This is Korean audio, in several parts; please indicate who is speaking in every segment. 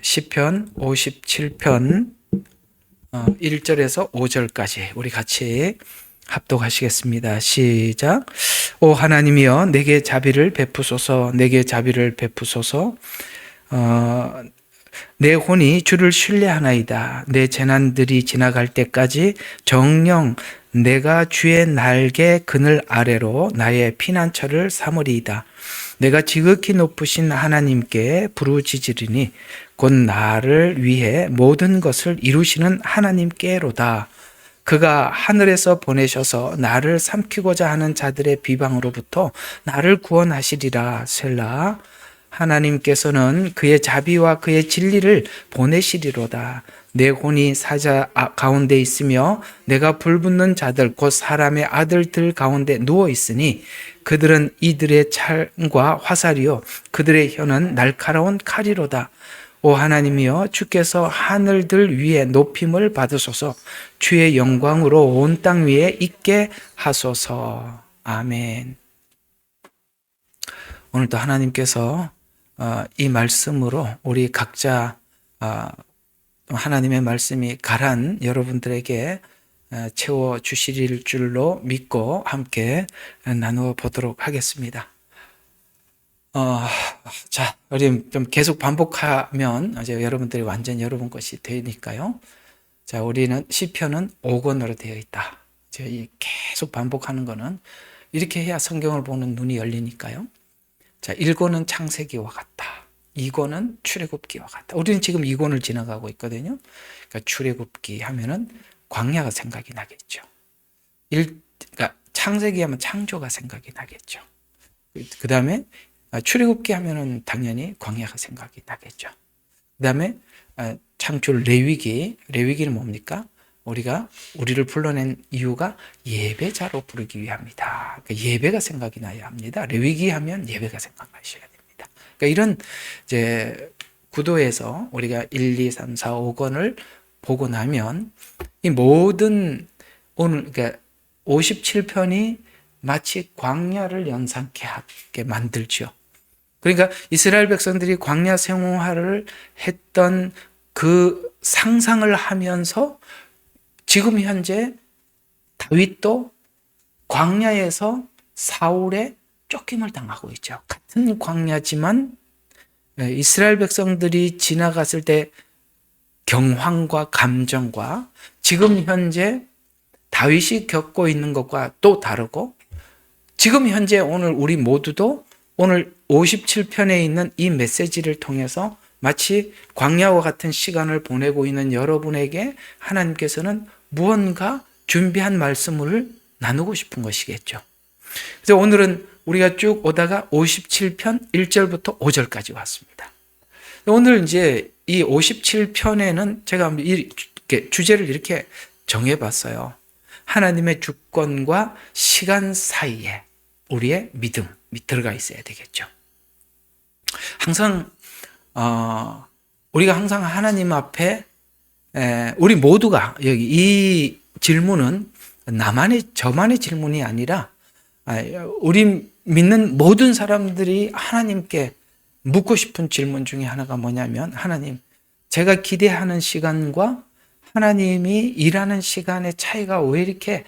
Speaker 1: 시편 57편 1절에서 5절까지 우리 같이 합독하시겠습니다. 시작. 오 하나님이여 내게 자비를 베푸소서. 내게 자비를 베푸소서. 내 혼이 주를 신뢰하나이다. 내 재난들이 지나갈 때까지 정녕 내가 주의 날개 그늘 아래로 나의 피난처를 삼으리이다. 내가 지극히 높으신 하나님께 부르짖으리니 곧 나를 위해 모든 것을 이루시는 하나님께로다. 그가 하늘에서 보내셔서 나를 삼키고자 하는 자들의 비방으로부터 나를 구원하시리라. 셀라. 하나님께서는 그의 자비와 그의 진리를 보내시리로다. 내 혼이 사자 가운데 있으며 내가 불붙는 자들 곧 사람의 아들들 가운데 누워 있으니 그들은 이들의 창과 화살이요 그들의 혀는 날카로운 칼이로다. 오 하나님이여 주께서 하늘들 위에 높임을 받으소서. 주의 영광으로 온 땅 위에 있게 하소서. 아멘. 오늘도 하나님께서 이 말씀으로 우리 각자 하나님의 말씀이 가란 여러분들에게 채워주실 줄로 믿고 함께 나누어 보도록 하겠습니다. 자, 우리 좀 계속 반복하면 이제 여러분들이 완전 여러분 것이 되니까요. 자, 우리는 시편은 5권으로 되어 있다. 계속 반복하는 거는 이렇게 해야 성경을 보는 눈이 열리니까요. 자, 1권은 창세기와 같다. 2권은 출애굽기와 같다. 우리는 지금 2권을 지나가고 있거든요. 그러니까 출애굽기 하면은 광야가 생각이 나겠죠. 그러니까 창세기 하면 창조가 생각이 나겠죠. 그 다음에 출애굽기 하면은 당연히 광야가 생각이 나겠죠. 그 다음에 창조 레위기는 뭡니까? 우리를 불러낸 이유가 예배자로 부르기 위함이다. 그러니까 예배가 생각이 나야 합니다. 레위기 하면 예배가 생각나셔야 됩니다. 그러니까 이런 이제 구도에서 우리가 1, 2, 3, 4, 5권을 보고 나면 이 모든 그러니까 57편이 마치 광야를 연상케 하게 만들죠. 그러니까 이스라엘 백성들이 광야 생활을 했던 그 상상을 하면서 지금 현재 다윗도 광야에서 사울의 쫓김을 당하고 있죠. 같은 광야지만 이스라엘 백성들이 지나갔을 때 경황과 감정과 지금 현재 다윗이 겪고 있는 것과 또 다르고 지금 현재 오늘 우리 모두도 오늘 57편에 있는 이 메시지를 통해서 마치 광야와 같은 시간을 보내고 있는 여러분에게 하나님께서는 무언가 준비한 말씀을 나누고 싶은 것이겠죠. 그래서 오늘은 우리가 쭉 오다가 57편 1절부터 5절까지 왔습니다. 오늘 이제 이 57편에는 제가 이렇게 주제를 이렇게 정해봤어요. 하나님의 주권과 시간 사이에 우리의 믿음이 들어가 있어야 되겠죠. 우리가 항상 하나님 앞에 우리 모두가 여기 이 질문은 저만의 질문이 아니라 우리 믿는 모든 사람들이 하나님께 묻고 싶은 질문 중에 하나가 뭐냐면 하나님, 제가 기대하는 시간과 하나님이 일하는 시간의 차이가 왜 이렇게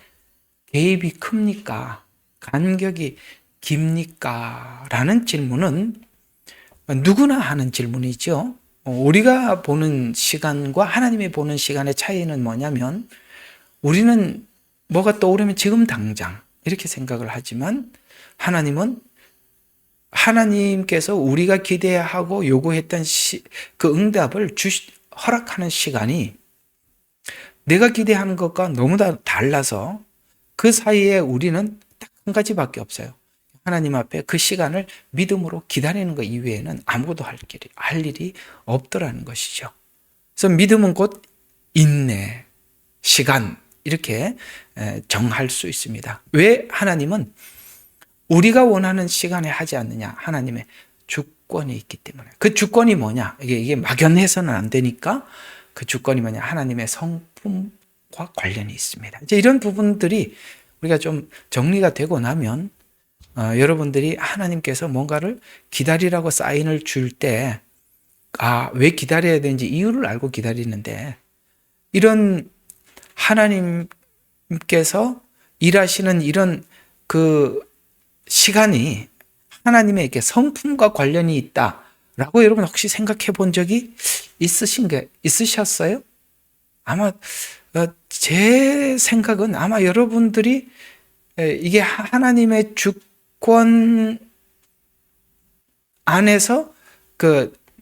Speaker 1: 개입이 큽니까? 간격이 깁니까? 라는 질문은 누구나 하는 질문이죠. 우리가 보는 시간과 하나님이 보는 시간의 차이는 뭐냐면 우리는 뭐가 떠오르면 지금 당장 이렇게 생각을 하지만 하나님께서 우리가 기대하고 요구했던 그 응답을 허락하는 시간이 내가 기대하는 것과 너무 달라서 그 사이에 우리는 딱 한 가지밖에 없어요. 하나님 앞에 그 시간을 믿음으로 기다리는 것 이외에는 아무것도 할 일이 없더라는 것이죠. 그래서 믿음은 곧 인내, 시간 이렇게 정할 수 있습니다. 왜 하나님은 우리가 원하는 시간에 하지 않느냐? 하나님의 주권이 있기 때문에. 그 주권이 뭐냐? 이게 막연해서는 안 되니까 그 주권이 뭐냐? 하나님의 성품과 관련이 있습니다. 이제 이런 부분들이 우리가 좀 정리가 되고 나면 여러분들이 하나님께서 뭔가를 기다리라고 사인을 줄 때 왜 기다려야 되는지 이유를 알고 기다리는데, 이런 하나님께서 일하시는 이런 그 시간이 하나님에게 성품과 관련이 있다라고 여러분 혹시 생각해 본 적이 있으셨어요? 아마 제 생각은 아마 여러분들이 이게 하나님의 주권 안에서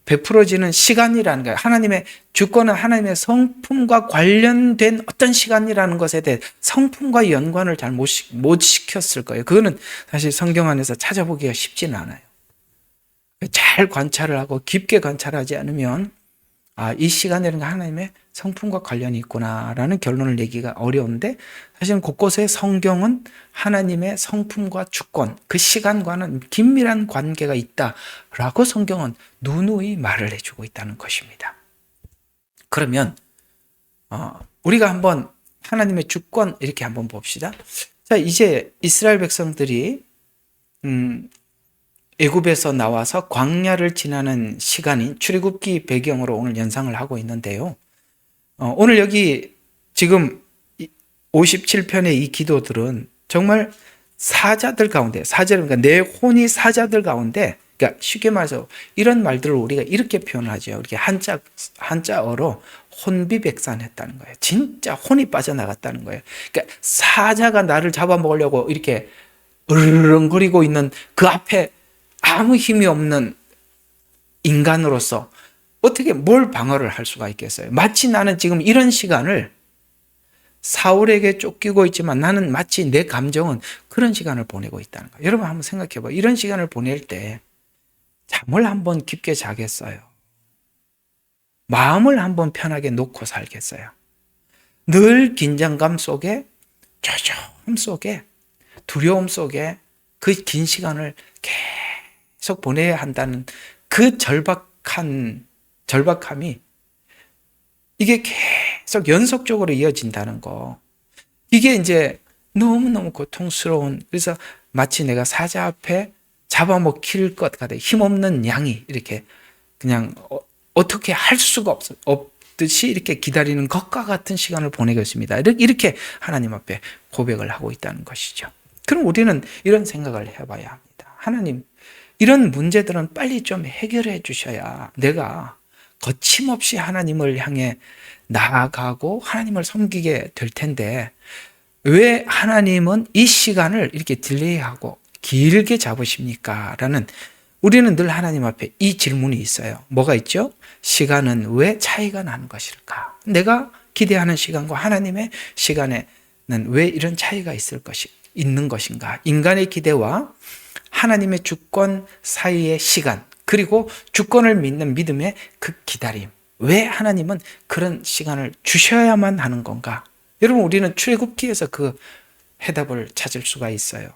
Speaker 1: 베풀어지는 시간이라는 거예요. 하나님의 주권은 하나님의 성품과 관련된 어떤 시간이라는 것에 대해 성품과 연관을 잘 못 시켰을 거예요. 그거는 사실 성경 안에서 찾아보기가 쉽지는 않아요. 잘 관찰을 하고 깊게 관찰하지 않으면 이 시간이라는 게 하나님의 성품과 관련이 있구나라는 결론을 내기가 어려운데, 사실은 곳곳에 성경은 하나님의 성품과 주권, 그 시간과는 긴밀한 관계가 있다라고 성경은 누누이 말을 해주고 있다는 것입니다. 그러면 우리가 한번 하나님의 주권 이렇게 한번 봅시다. 자, 이제 이스라엘 백성들이 애굽에서 나와서 광야를 지나는 시간인 출애굽기 배경으로 오늘 연상을 하고 있는데요. 오늘 여기 지금 57편의 이 기도들은 정말 사자들 가운데, 그러니까 내 혼이 사자들 가운데, 그러니까 쉽게 말해서 이런 말들을 우리가 이렇게 표현하죠. 이렇게 한자어로 혼비백산했다는 거예요. 진짜 혼이 빠져나갔다는 거예요. 그러니까 사자가 나를 잡아먹으려고 이렇게 으르렁거리고 있는 그 앞에 아무 힘이 없는 인간으로서 어떻게 뭘 방어를 할 수가 있겠어요? 마치 나는 지금 이런 시간을 사울에게 쫓기고 있지만 나는 마치 내 감정은 그런 시간을 보내고 있다는 거예요. 여러분 한번 생각해 봐요. 이런 시간을 보낼 때 잠을 한번 깊게 자겠어요? 마음을 한번 편하게 놓고 살겠어요? 늘 긴장감 속에, 조조함 속에, 두려움 속에 그 긴 시간을 계속 보내야 한다는 그 절박함이 이게 계속 연속적으로 이어진다는 거. 이게 이제 너무너무 고통스러운, 그래서 마치 내가 사자 앞에 잡아먹힐 것 같아. 힘없는 양이 이렇게 그냥 어떻게 할 수가 없듯이 이렇게 기다리는 것과 같은 시간을 보내고 있습니다. 이렇게 하나님 앞에 고백을 하고 있다는 것이죠. 그럼 우리는 이런 생각을 해봐야 합니다. 하나님, 이런 문제들은 빨리 좀 해결해 주셔야 내가 거침없이 하나님을 향해 나아가고 하나님을 섬기게 될 텐데, 왜 하나님은 이 시간을 이렇게 딜레이하고 길게 잡으십니까? 라는, 우리는 늘 하나님 앞에 이 질문이 있어요. 뭐가 있죠? 시간은 왜 차이가 나는 것일까? 내가 기대하는 시간과 하나님의 시간에는 왜 이런 차이가 있는 것인가? 인간의 기대와 하나님의 주권 사이의 시간, 그리고 주권을 믿는 믿음의 그 기다림, 왜 하나님은 그런 시간을 주셔야만 하는 건가? 여러분, 우리는 출애굽기에서 그 해답을 찾을 수가 있어요.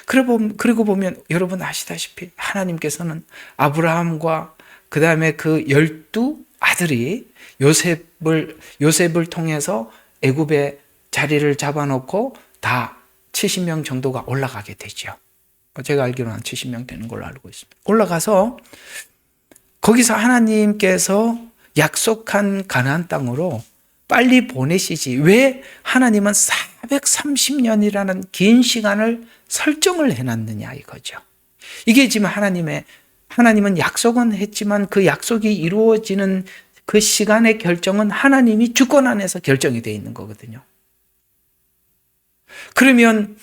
Speaker 1: 그리고 보면 여러분 아시다시피 하나님께서는 아브라함과 그 다음에 그 12 아들이 요셉을 통해서 애굽의 자리를 잡아놓고 다 70명 정도가 올라가게 되죠. 제가 알기로는 한 70명 되는 걸로 알고 있습니다. 올라가서 거기서 하나님께서 약속한 가나안 땅으로 빨리 보내시지 왜 하나님은 430년이라는 긴 시간을 설정을 해놨느냐 이거죠. 이게 지금 하나님은 약속은 했지만 그 약속이 이루어지는 그 시간의 결정은 하나님이 주권 안에서 결정이 되어 있는 거거든요. 그러면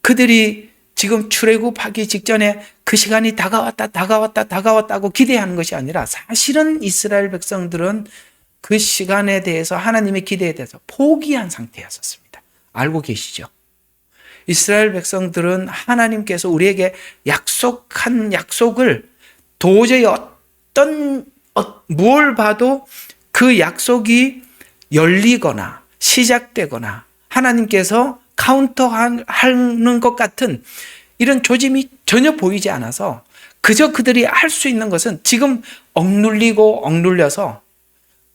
Speaker 1: 그들이 지금 출애굽하기 직전에 그 시간이 다가왔다고 기대하는 것이 아니라, 사실은 이스라엘 백성들은 그 시간에 대해서 하나님의 기대에 대해서 포기한 상태였었습니다. 알고 계시죠? 이스라엘 백성들은 하나님께서 우리에게 약속한 약속을 도저히 뭘 봐도 그 약속이 열리거나 시작되거나 하나님께서 카운터하는 것 같은 이런 조짐이 전혀 보이지 않아서 그저 그들이 할 수 있는 것은 지금 억눌려서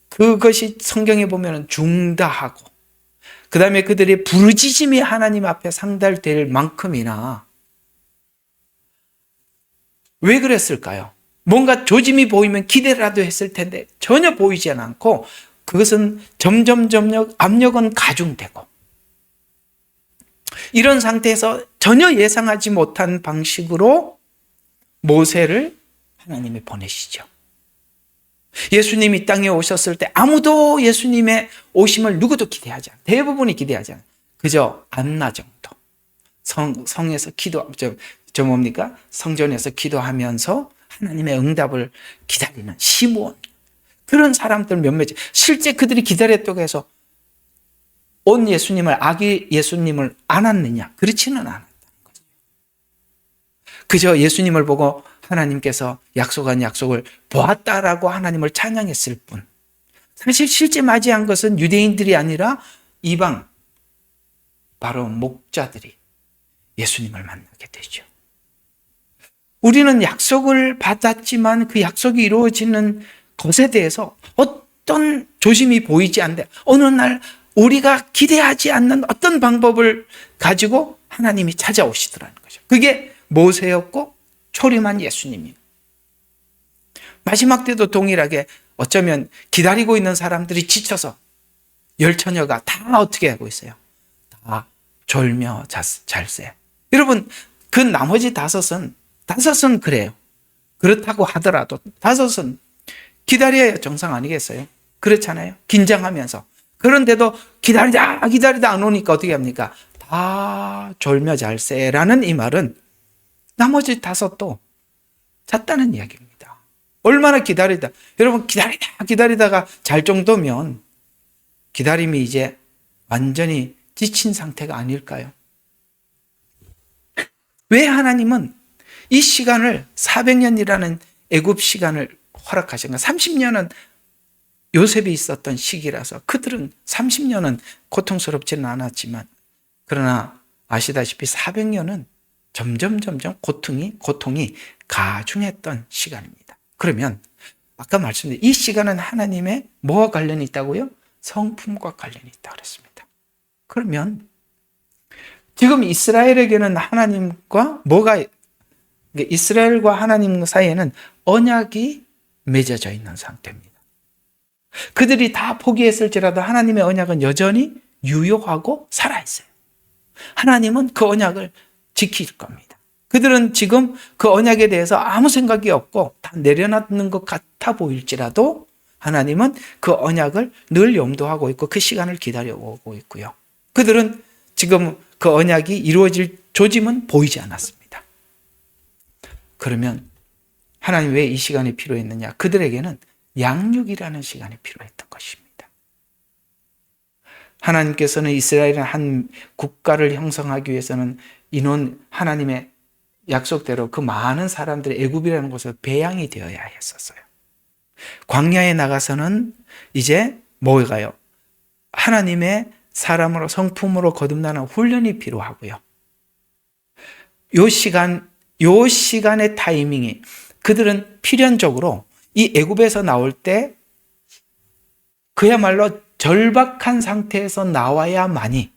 Speaker 1: 그것이 성경에 보면 중다하고, 그 다음에 그들의 부르짖음이 하나님 앞에 상달될 만큼이나, 왜 그랬을까요? 뭔가 조짐이 보이면 기대라도 했을 텐데 전혀 보이지 않고 그것은 점점 압력은 가중되고 이런 상태에서 전혀 예상하지 못한 방식으로 모세를 하나님이 보내시죠. 예수님이 땅에 오셨을 때 아무도 예수님의 오심을 누구도 기대하지 않아요. 대부분이 기대하지 않아요. 그저 안나 정도. 성에서 뭡니까? 성전에서 기도하면서 하나님의 응답을 기다리는 시므온. 그런 사람들 몇몇, 실제 그들이 기다렸다고 해서 온 예수님을, 아기 예수님을 안았느냐? 그렇지는 않았다는 거죠. 그저 예수님을 보고 하나님께서 약속한 약속을 보았다라고 하나님을 찬양했을 뿐. 사실 실제 맞이한 것은 유대인들이 아니라 이방, 바로 목자들이 예수님을 만나게 되죠. 우리는 약속을 받았지만 그 약속이 이루어지는 것에 대해서 어떤 조짐이 보이지 않는데 어느 날 우리가 기대하지 않는 어떤 방법을 가지고 하나님이 찾아오시더라는 거죠. 그게 모세였고 초림한 예수님이에요. 마지막 때도 동일하게 어쩌면 기다리고 있는 사람들이 지쳐서 열처녀가 다 어떻게 하고 있어요? 다 졸며 잘세. 여러분, 그 나머지 다섯은 그래요. 그렇다고 하더라도 다섯은 기다려야 정상 아니겠어요? 그렇잖아요. 긴장하면서. 그런데도 기다리다 안 오니까 어떻게 합니까? 다 졸며 잘세라는 이 말은 나머지 다섯도 잤다는 이야기입니다. 얼마나 기다리다. 여러분, 기다리다가 잘 정도면 기다림이 이제 완전히 지친 상태가 아닐까요? 왜 하나님은 이 시간을 400년이라는 애굽 시간을 허락하신가? 30년은 요셉이 있었던 시기라서 그들은 30년은 고통스럽지는 않았지만 그러나 아시다시피 400년은 점점 고통이 가중했던 시간입니다. 그러면 아까 말씀드린 이 시간은 하나님의 뭐와 관련이 있다고요? 성품과 관련이 있다고 그랬습니다. 그러면 지금 이스라엘에게는 하나님과 이스라엘과 하나님 사이에는 언약이 맺어져 있는 상태입니다. 그들이 다 포기했을지라도 하나님의 언약은 여전히 유효하고 살아있어요. 하나님은 그 언약을 지킬 겁니다. 그들은 지금 그 언약에 대해서 아무 생각이 없고 다 내려놨는 것 같아 보일지라도 하나님은 그 언약을 늘 염두하고 있고 그 시간을 기다려오고 있고요. 그들은 지금 그 언약이 이루어질 조짐은 보이지 않았습니다. 그러면 하나님 왜 이 시간이 필요했느냐? 그들에게는 양육이라는 시간이 필요했던 것입니다. 하나님께서는 이스라엘은 한 국가를 형성하기 위해서는 하나님의 약속대로 그 많은 사람들이 애굽이라는 곳에 배양이 되어야 했었어요. 광야에 나가서는 이제 뭐가요? 하나님의 사람으로 성품으로 거듭나는 훈련이 필요하고요. 요 시간의 타이밍이 그들은 필연적으로 이 애굽에서 나올 때 그야말로 절박한 상태에서 나와야만이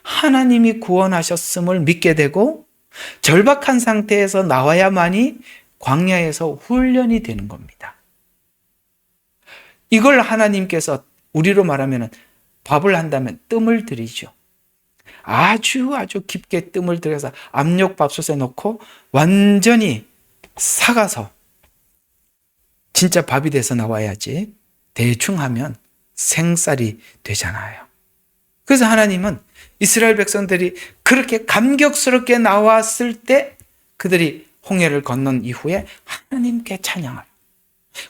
Speaker 1: 하나님이 구원하셨음을 믿게 되고 절박한 상태에서 나와야만이 광야에서 훈련이 되는 겁니다. 이걸 하나님께서 우리로 말하면 밥을 한다면 뜸을 들이죠. 아주 깊게 뜸을 들여서 압력밥솥에 넣고 완전히 삭아서 진짜 밥이 돼서 나와야지 대충 하면 생쌀이 되잖아요. 그래서 하나님은 이스라엘 백성들이 그렇게 감격스럽게 나왔을 때 그들이 홍해를 건넌 이후에 하나님께 찬양을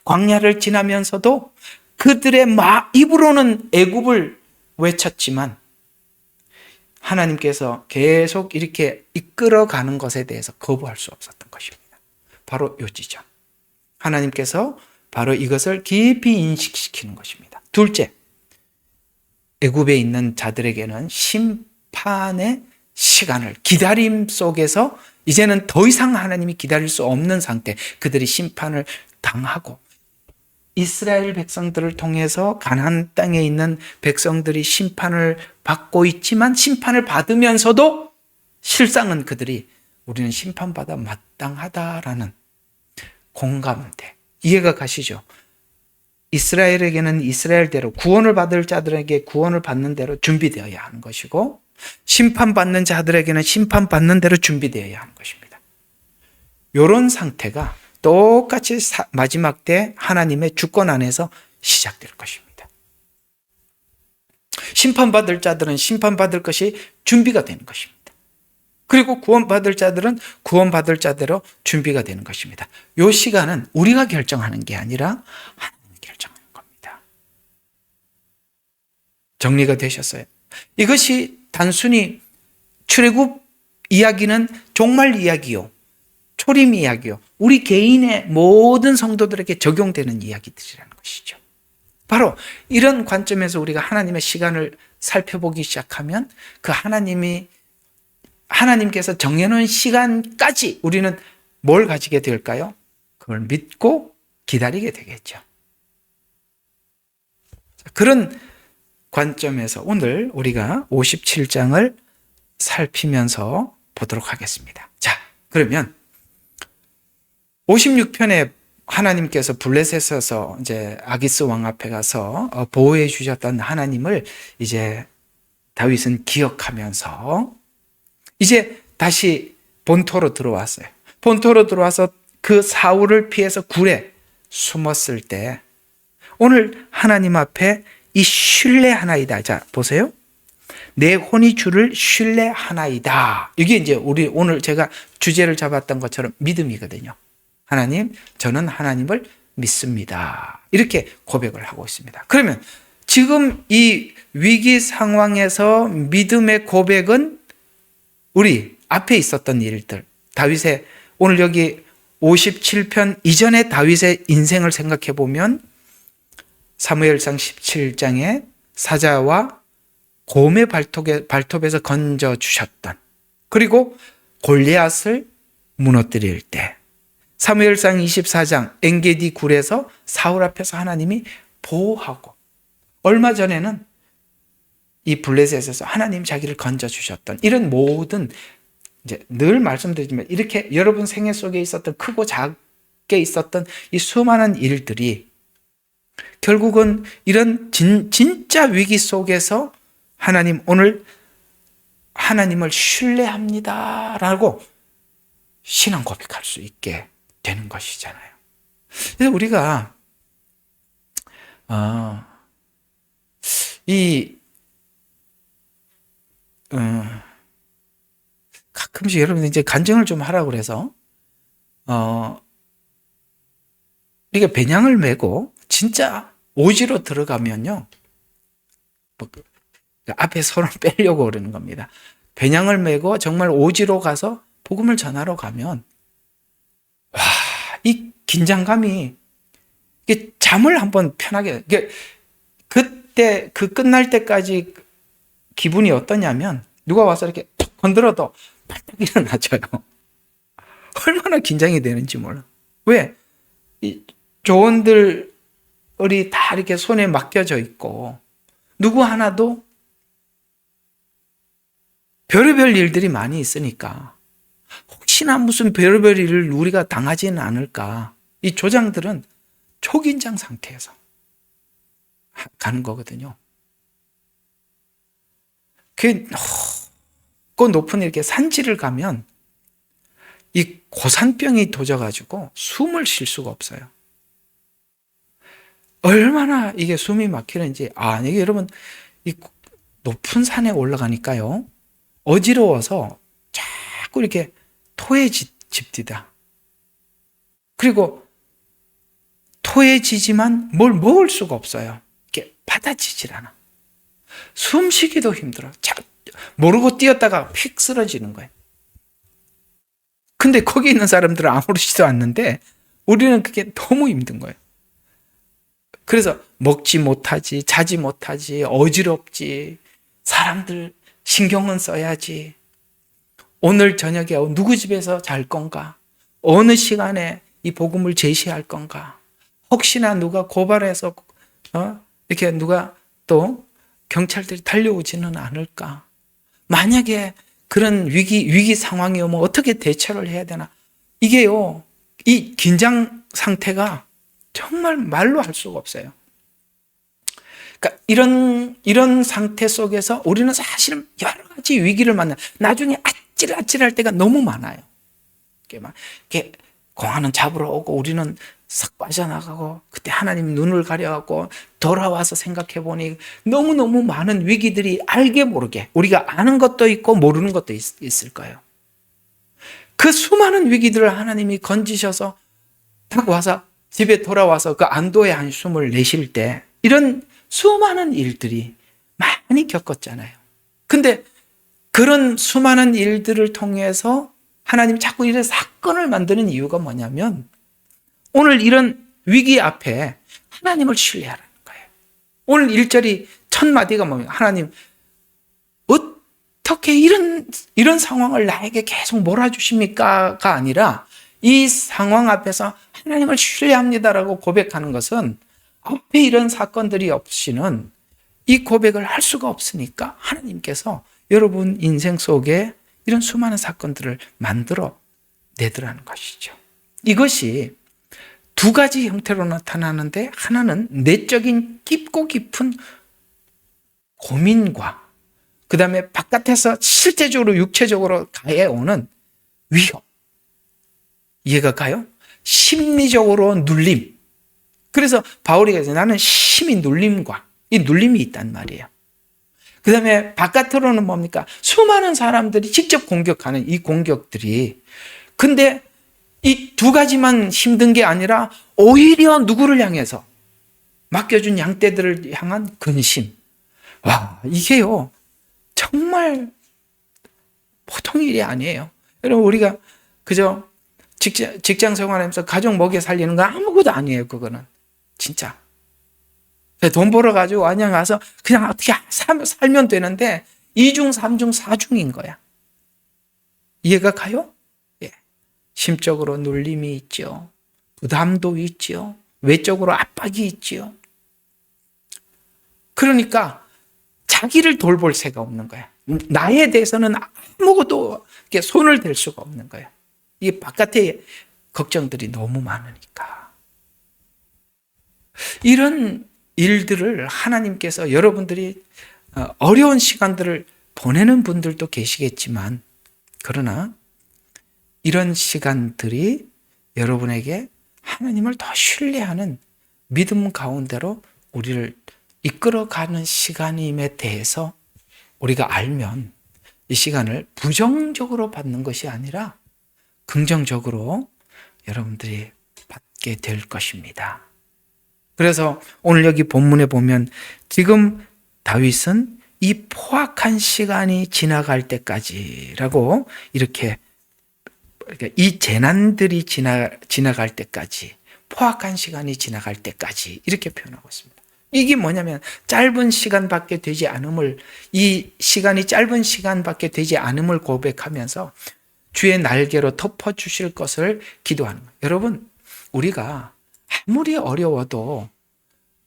Speaker 1: 광야를 지나면서도 그들의 입으로는 애굽을 외쳤지만 하나님께서 계속 이렇게 이끌어가는 것에 대해서 거부할 수 없었던 것입니다. 바로 요 지점. 하나님께서 바로 이것을 깊이 인식시키는 것입니다. 둘째, 애굽에 있는 자들에게는 심판의 시간을 기다림 속에서 이제는 더 이상 하나님이 기다릴 수 없는 상태, 그들이 심판을 당하고 이스라엘 백성들을 통해서 가나안 땅에 있는 백성들이 심판을 받고 있지만 심판을 받으면서도 실상은 그들이 우리는 심판받아 마땅하다라는 공감대. 이해가 가시죠? 이스라엘에게는 이스라엘대로, 구원을 받을 자들에게 구원을 받는 대로 준비되어야 하는 것이고, 심판받는 자들에게는 심판받는 대로 준비되어야 하는 것입니다. 이런 상태가 똑같이 마지막 때 하나님의 주권 안에서 시작될 것입니다. 심판받을 자들은 심판받을 것이 준비가 되는 것입니다. 그리고 구원받을 자들은 구원받을 자대로 준비가 되는 것입니다. 이 시간은 우리가 결정하는 게 아니라 하나님이 결정하는 겁니다. 정리가 되셨어요? 이것이 단순히 출애굽 이야기는 종말 이야기요, 초림 이야기요, 우리 개인의 모든 성도들에게 적용되는 이야기들이라는 것이죠. 바로 이런 관점에서 우리가 하나님의 시간을 살펴보기 시작하면 그 하나님께서 정해놓은 시간까지 우리는 뭘 가지게 될까요? 그걸 믿고 기다리게 되겠죠. 그런 관점에서 오늘 우리가 57장을 살피면서 보도록 하겠습니다. 자, 그러면 56편에 하나님께서 블레셋에서 이제 아기스 왕 앞에 가서 보호해 주셨던 하나님을 이제 다윗은 기억하면서 이제 다시 본토로 들어왔어요. 본토로 들어와서 그 사울을 피해서 굴에 숨었을 때 오늘 하나님 앞에 이 신뢰하나이다. 자, 보세요. 내 혼이 주를 신뢰하나이다. 이게 이제 우리 오늘 제가 주제를 잡았던 것처럼 믿음이거든요. 하나님, 저는 하나님을 믿습니다. 이렇게 고백을 하고 있습니다. 그러면 지금 이 위기 상황에서 믿음의 고백은 우리 앞에 있었던 일들, 다윗의 오늘 여기 57편 이전의 다윗의 인생을 생각해 보면 사무엘상 17장에 사자와 곰의 발톱에서 건져 주셨던, 그리고 골리앗을 무너뜨릴 때 사무엘상 24장 엔게디 굴에서 사울 앞에서 하나님이 보호하고, 얼마 전에는 이 블레셋에서 하나님 자기를 건져 주셨던 이런 모든, 이제 늘 말씀드리지만 이렇게 여러분 생애 속에 있었던 크고 작게 있었던 이 수많은 일들이 결국은 이런 진짜 위기 속에서 하나님, 오늘 하나님을 신뢰합니다 라고 신앙 고백할 수 있게 되는 것이잖아요. 그래서 우리가 가끔씩 여러분 이제 간증을 좀 하라고 그래서 이게 배낭을 메고 진짜 오지로 들어가면요, 앞에 손을 빼려고 그러는 겁니다. 배낭을 메고 정말 오지로 가서 복음을 전하러 가면 와, 이 긴장감이, 이게 잠을 한번 편하게, 그때 그 끝날 때까지 기분이 어떠냐면 누가 와서 이렇게 건드려도 발딱 일어나져요. 얼마나 긴장이 되는지 몰라. 왜? 이 조언들이 다 이렇게 손에 맡겨져 있고 누구 하나도 별의별 일들이 많이 있으니까 혹시나 무슨 별의별 일을 우리가 당하지는 않을까, 이 조장들은 초긴장 상태에서 가는 거거든요. 그 높은 이렇게 산지를 가면 이 고산병이 도져가지고 숨을 쉴 수가 없어요. 얼마나 이게 숨이 막히는지. 이게 여러분, 이 높은 산에 올라가니까요, 어지러워서 자꾸 이렇게 토에 집디다. 그리고 토에 지지만 뭘 먹을 수가 없어요. 이렇게 받아지질 않아. 숨쉬기도 힘들어. 모르고 뛰었다가 휙 쓰러지는 거예요. 근데 거기 있는 사람들은 아무렇지도 않는데 우리는 그게 너무 힘든 거예요. 그래서 먹지 못하지, 자지 못하지, 어지럽지, 사람들 신경은 써야지, 오늘 저녁에 누구 집에서 잘 건가, 어느 시간에 이 복음을 제시할 건가, 혹시나 누가 고발해서 이렇게 누가 또 경찰들이 달려오지는 않을까, 만약에 그런 위기 상황이 오면 어떻게 대처를 해야 되나, 이게요, 이 긴장을 상태가 정말 말로 할 수가 없어요. 그러니까 이런 상태 속에서 우리는 사실은 여러 가지 위기를 만나 나중에 아찔아찔할 때가 너무 많아요. 이렇게 공안은 잡으러 오고 우리는 싹 빠져나가고 그때 하나님 눈을 가려갖고 돌아와서 생각해 보니 너무너무 많은 위기들이 알게 모르게 우리가 아는 것도 있고 모르는 것도 있을 거예요. 그 수많은 위기들을 하나님이 건지셔서 딱 와서 집에 돌아와서 그 안도의 한숨을 내쉴 때 이런 수많은 일들이 많이 겪었잖아요. 근데 그런 수많은 일들을 통해서 하나님이 자꾸 이런 사건을 만드는 이유가 뭐냐면 오늘 이런 위기 앞에 하나님을 신뢰하라는 거예요. 오늘 1절이 첫 마디가 뭐냐면 하나님 어떻게 이런 상황을 나에게 계속 몰아주십니까가 아니라 이 상황 앞에서 하나님을 신뢰합니다라고 고백하는 것은 앞에 이런 사건들이 없이는 이 고백을 할 수가 없으니까 하나님께서 여러분 인생 속에 이런 수많은 사건들을 만들어 내더라는 것이죠. 이것이 두 가지 형태로 나타나는데 하나는 내적인 깊고 깊은 고민과 그 다음에 바깥에서 실제적으로 육체적으로 가해오는 위협. 이해가 가요? 심리적으로 눌림. 그래서 바울이 그래서 나는 심히 눌림과 이 눌림이 있단 말이에요. 그 다음에 바깥으로는 뭡니까? 수많은 사람들이 직접 공격하는 이 공격들이 근데 이 두 가지만 힘든 게 아니라 오히려 누구를 향해서 맡겨준 양떼들을 향한 근심. 와, 이게요. 정말 보통 일이 아니에요. 여러분 우리가 그저 직장 생활하면서 가족 먹여 살리는 거 아무것도 아니에요. 그거는 진짜 돈 벌어가지고 그냥 가서 그냥 어떻게 살면 되는데 2중, 3중, 4중인 거야. 이해가 가요? 예. 심적으로 눌림이 있죠. 부담도 있죠. 외적으로 압박이 있죠. 그러니까 자기를 돌볼 새가 없는 거야. 나에 대해서는 아무것도 손을 댈 수가 없는 거야. 이 바깥에 걱정들이 너무 많으니까. 이런 일들을 하나님께서 여러분들이 어려운 시간들을 보내는 분들도 계시겠지만 그러나 이런 시간들이 여러분에게 하나님을 더 신뢰하는 믿음 가운데로 우리를 이끌어가는 시간임에 대해서 우리가 알면 이 시간을 부정적으로 받는 것이 아니라 긍정적으로 여러분들이 받게 될 것입니다. 그래서 오늘 여기 본문에 보면 지금 다윗은 이 포악한 시간이 지나갈 때까지라고 이렇게 이 재난들이 지나갈 때까지 포악한 시간이 지나갈 때까지 이렇게 표현하고 있습니다. 이게 뭐냐면 짧은 시간밖에 되지 않음을 이 시간이 짧은 시간밖에 되지 않음을 고백하면서 주의 날개로 덮어주실 것을 기도하는 거예요. 여러분 우리가 아무리 어려워도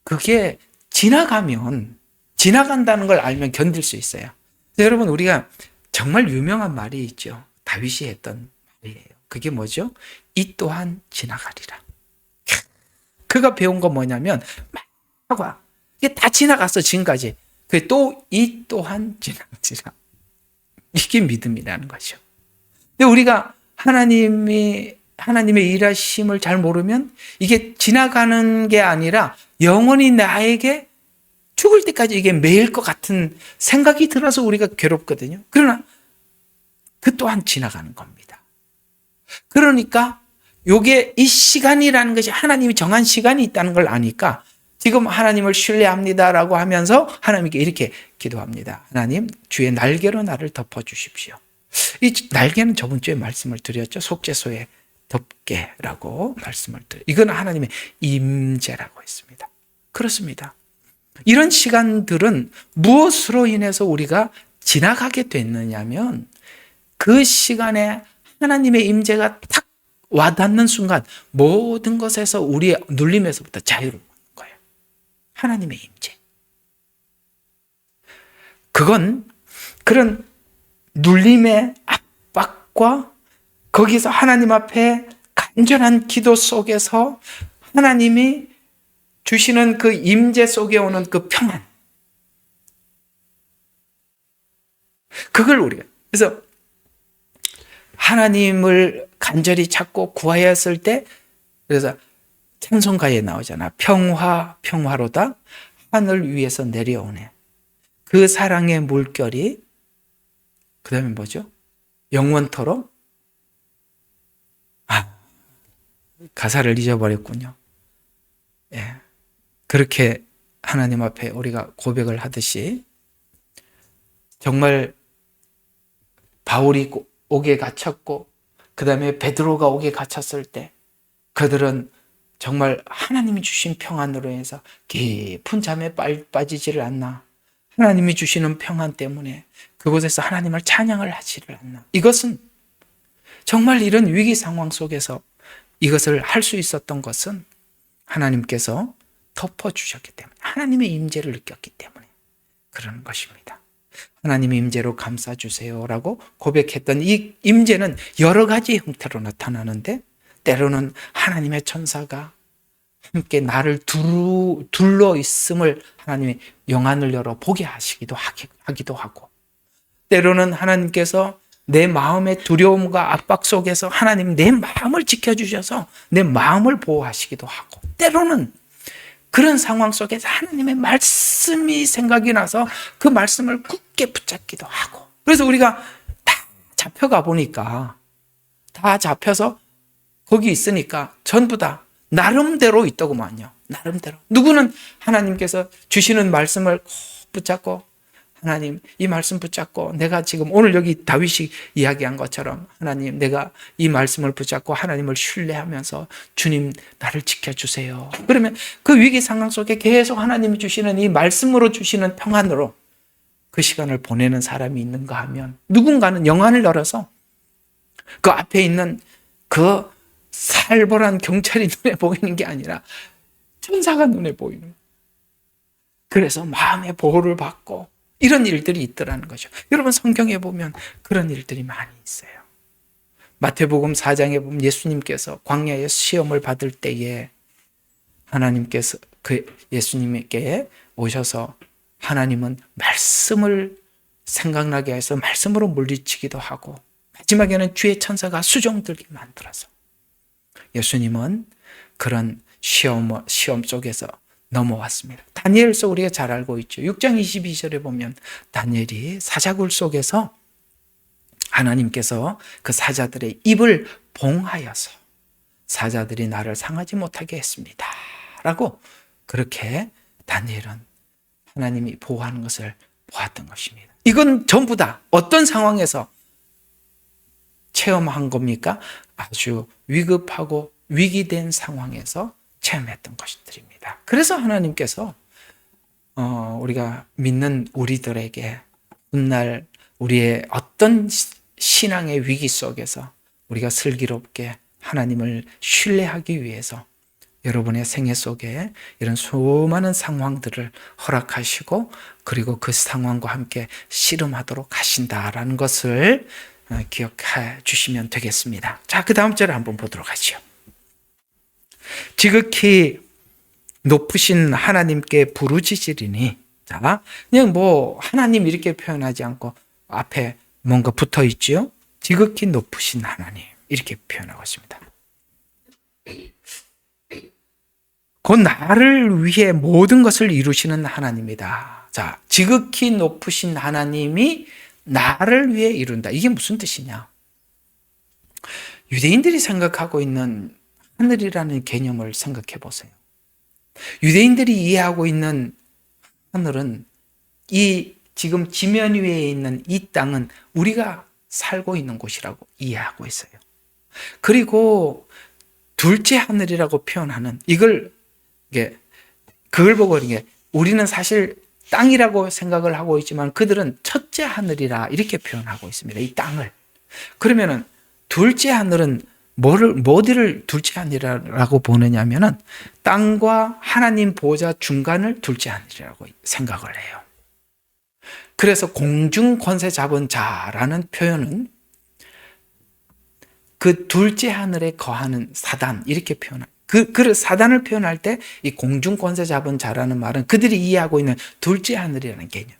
Speaker 1: 그게 지나간다는 걸 알면 견딜 수 있어요. 여러분 우리가 정말 유명한 말이 있죠. 다윗이 했던 말이에요. 그게 뭐죠? 이 또한 지나가리라. 그가 배운 건 뭐냐면 이게 다 지나갔어 지금까지. 또 이 또한 지나가리라. 이게 믿음이라는 거죠. 근데 우리가 하나님의 일하심을 잘 모르면 이게 지나가는 게 아니라 영원히 나에게 죽을 때까지 이게 매일 것 같은 생각이 들어서 우리가 괴롭거든요. 그러나 그 또한 지나가는 겁니다. 그러니까 요게 이 시간이라는 것이 하나님이 정한 시간이 있다는 걸 아니까 지금 하나님을 신뢰합니다라고 하면서 하나님께 이렇게 기도합니다. 하나님 주의 날개로 나를 덮어주십시오. 이 날개는 저번 주에 말씀을 드렸죠. 속죄소의 덮개라고 말씀을 드려요. 이건 하나님의 임재라고 했습니다. 그렇습니다. 이런 시간들은 무엇으로 인해서 우리가 지나가게 됐느냐면 그 시간에 하나님의 임재가 탁 와닿는 순간 모든 것에서 우리의 눌림에서부터 자유를 얻는 거예요. 하나님의 임재. 그건 그런 눌림의 압박과 거기서 하나님 앞에 온전한 기도 속에서 하나님이 주시는 그 임재 속에 오는 그 평안, 그걸 우리가, 그래서 하나님을 간절히 찾고 구하였을 때, 그래서 찬송가에 나오잖아. 평화 평화로다 하늘 위에서 내려오네. 그 사랑의 물결이, 그 다음에 뭐죠? 영원토록, 가사를 잊어버렸군요. 예. 그렇게 하나님 앞에 우리가 고백을 하듯이, 정말 바울이 옥에 갇혔고 그 다음에 베드로가 옥에 갇혔을 때 그들은 정말 하나님이 주신 평안으로 해서 깊은 잠에 빠지지를 않나. 하나님이 주시는 평안 때문에 그곳에서 하나님을 찬양을 하지를 않나. 이것은 정말 이런 위기 상황 속에서 이것을 할 수 있었던 것은 하나님께서 덮어주셨기 때문에, 하나님의 임재를 느꼈기 때문에 그러는 것입니다. 하나님의 임재로 감싸주세요라고 고백했던 이 임재는 여러 가지 형태로 나타나는데, 때로는 하나님의 천사가 함께 나를 둘러 있음을 하나님이 영안을 열어 보게 하기도 하고, 때로는 하나님께서 내 마음의 두려움과 압박 속에서 하나님 내 마음을 지켜주셔서 내 마음을 보호하시기도 하고, 때로는 그런 상황 속에서 하나님의 말씀이 생각이 나서 그 말씀을 굳게 붙잡기도 하고, 그래서 우리가 다 잡혀가 보니까, 다 잡혀서 거기 있으니까 전부 다 나름대로 있더구만요. 나름대로. 누구는 하나님께서 주시는 말씀을 꼭 붙잡고, 하나님 이 말씀 붙잡고, 내가 지금 오늘 여기 다윗이 이야기한 것처럼 하나님 내가 이 말씀을 붙잡고 하나님을 신뢰하면서 주님 나를 지켜주세요. 그러면 그 위기 상황 속에 계속 하나님이 주시는 이 말씀으로 주시는 평안으로 그 시간을 보내는 사람이 있는가 하면, 누군가는 영안을 열어서 그 앞에 있는 그 살벌한 경찰이 눈에 보이는 게 아니라 천사가 눈에 보이는 거예요. 그래서 마음의 보호를 받고 이런 일들이 있더라는 거죠. 여러분 성경에 보면 그런 일들이 많이 있어요. 마태복음 4장에 보면 예수님께서 광야에 시험을 받을 때에 하나님께서 그 예수님께 오셔서 하나님은 말씀을 생각나게 해서 말씀으로 물리치기도 하고, 마지막에는 주의 천사가 수종 들게 만들어서 예수님은 그런 시험 속에서 넘어왔습니다. 다니엘서 우리가 잘 알고 있죠. 6장 22절에 보면 다니엘이 사자굴 속에서 하나님께서 그 사자들의 입을 봉하여서 사자들이 나를 상하지 못하게 했습니다 라고, 그렇게 다니엘은 하나님이 보호하는 것을 보았던 것입니다. 이건 전부 다 어떤 상황에서 체험한 겁니까? 아주 위급하고 위기된 상황에서 체험했던 것들입니다. 그래서 하나님께서 우리가 믿는 우리들에게 훗날 우리의 어떤 신앙의 위기 속에서 우리가 슬기롭게 하나님을 신뢰하기 위해서 여러분의 생애 속에 이런 수많은 상황들을 허락하시고, 그리고 그 상황과 함께 씨름하도록 하신다라는 것을 기억해 주시면 되겠습니다. 자, 그 다음 절을 한번 보도록 하죠. 지극히 높으신 하나님께 부르짖으리니. 자, 그냥 뭐 하나님 이렇게 표현하지 않고 앞에 뭔가 붙어 있죠. 지극히 높으신 하나님 이렇게 표현하고 있습니다. 곧 나를 위해 모든 것을 이루시는 하나님이다. 자, 지극히 높으신 하나님이 나를 위해 이룬다. 이게 무슨 뜻이냐? 유대인들이 생각하고 있는 하늘이라는 개념을 생각해 보세요. 유대인들이 이해하고 있는 하늘은 이 지금 지면 위에 있는 이 땅은 우리가 살고 있는 곳이라고 이해하고 있어요. 그리고 둘째 하늘이라고 표현하는 그걸 보고 이게 우리는 사실 땅이라고 생각을 하고 있지만 그들은 첫째 하늘이라 이렇게 표현하고 있습니다. 이 땅을. 그러면은 둘째 하늘은 어디를 둘째 하늘이라고 보느냐면은 땅과 하나님 보좌 중간을 둘째 하늘이라고 생각을 해요. 그래서 공중 권세 잡은 자라는 표현은 그 둘째 하늘에 거하는 사단, 이렇게 그 사단을 표현할 때 이 공중 권세 잡은 자라는 말은 그들이 이해하고 있는 둘째 하늘이라는 개념이에요.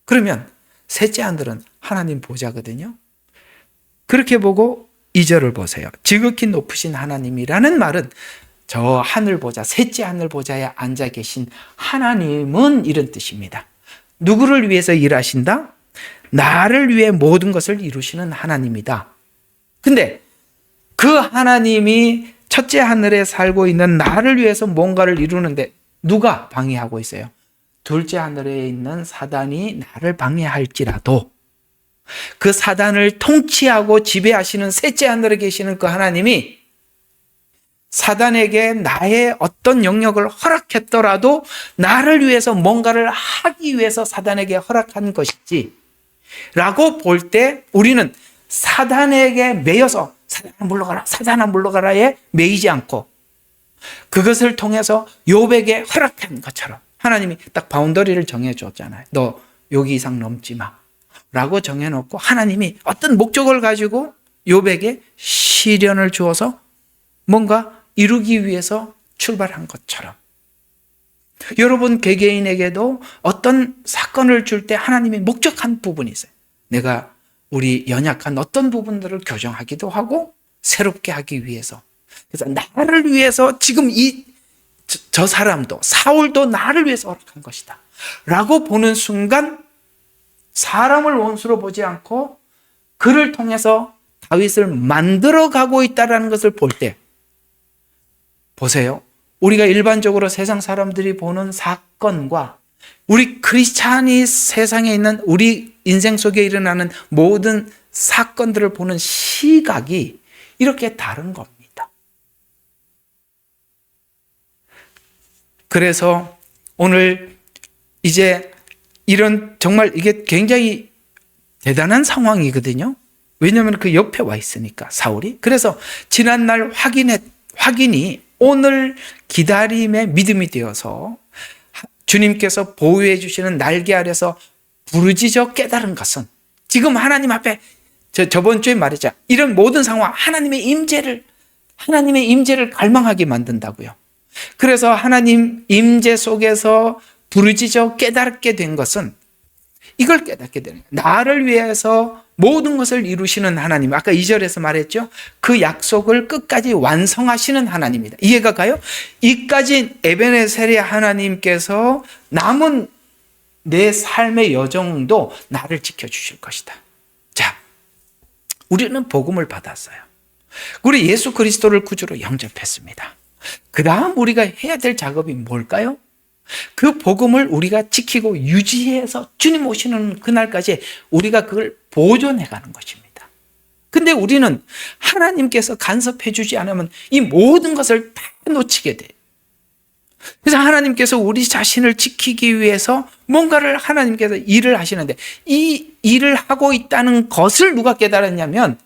Speaker 1: 그러면 셋째 하늘은 하나님 보좌거든요. 그렇게 보고 2절을 보세요. 지극히 높으신 하나님이라는 말은 저 하늘 보좌, 셋째 하늘 보좌에 앉아 계신 하나님은 이런 뜻입니다. 누구를 위해서 일하신다? 나를 위해 모든 것을 이루시는 하나님이다. 근데 그 하나님이 첫째 하늘에 살고 있는 나를 위해서 뭔가를 이루는데 누가 방해하고 있어요? 둘째 하늘에 있는 사단이 나를 방해할지라도 그 사단을 통치하고 지배하시는 셋째 하늘에 계시는 그 하나님이 사단에게 나의 어떤 영역을 허락했더라도 나를 위해서 뭔가를 하기 위해서 사단에게 허락한 것이지 라고 볼 때 우리는 사단에게 매여서 사단아 물러가라에 매이지 않고 그것을 통해서 욥에게 허락한 것처럼 하나님이 딱 바운더리를 정해줬잖아요. 너 여기 이상 넘지 마 라고 정해놓고 하나님이 어떤 목적을 가지고 욥에게 시련을 주어서 뭔가 이루기 위해서 출발한 것처럼 여러분 개개인에게도 어떤 사건을 줄 때 하나님이 목적한 부분이 있어요. 내가 우리 연약한 어떤 부분들을 교정하기도 하고 새롭게 하기 위해서. 그래서 나를 위해서 지금 저 사람도 사울도 나를 위해서 허락한 것이다 라고 보는 순간 사람을 원수로 보지 않고 그를 통해서 다윗을 만들어가고 있다는 것을 볼 때 보세요. 우리가 일반적으로 세상 사람들이 보는 사건과 우리 크리스찬이 세상에 있는 우리 인생 속에 일어나는 모든 사건들을 보는 시각이 이렇게 다른 겁니다. 그래서 오늘 이제 이런 정말 이게 굉장히 대단한 상황이거든요. 왜냐하면 그 옆에 와 있으니까 사울이. 그래서 지난날 확인이 오늘 기다림의 믿음이 되어서 주님께서 보호해 주시는 날개 아래서 부르짖어 깨달은 것은 지금 하나님 앞에 저번 주에 말했죠. 이런 모든 상황 하나님의 임재를 갈망하게 만든다고요. 그래서 하나님 임재 속에서 부르짖어 깨닫게 된 것은 이걸 깨닫게 되는 거예요. 나를 위해서 모든 것을 이루시는 하나님. 아까 2절에서 말했죠. 그 약속을 끝까지 완성하시는 하나님이다. 이해가 가요? 이까지 에베네셀의 하나님께서 남은 내 삶의 여정도 나를 지켜주실 것이다. 자, 우리는 복음을 받았어요. 우리 예수 그리스도를 구주로 영접했습니다. 그 다음 우리가 해야 될 작업이 뭘까요? 그 복음을 우리가 지키고 유지해서 주님 오시는 그날까지 우리가 그걸 보존해 가는 것입니다. 근데 우리는 하나님께서 간섭해 주지 않으면 이 모든 것을 다 놓치게 돼요. 그래서 하나님께서 우리 자신을 지키기 위해서 뭔가를 하나님께서 일을 하시는데 이 일을 하고 있다는 것을 누가 깨달았냐면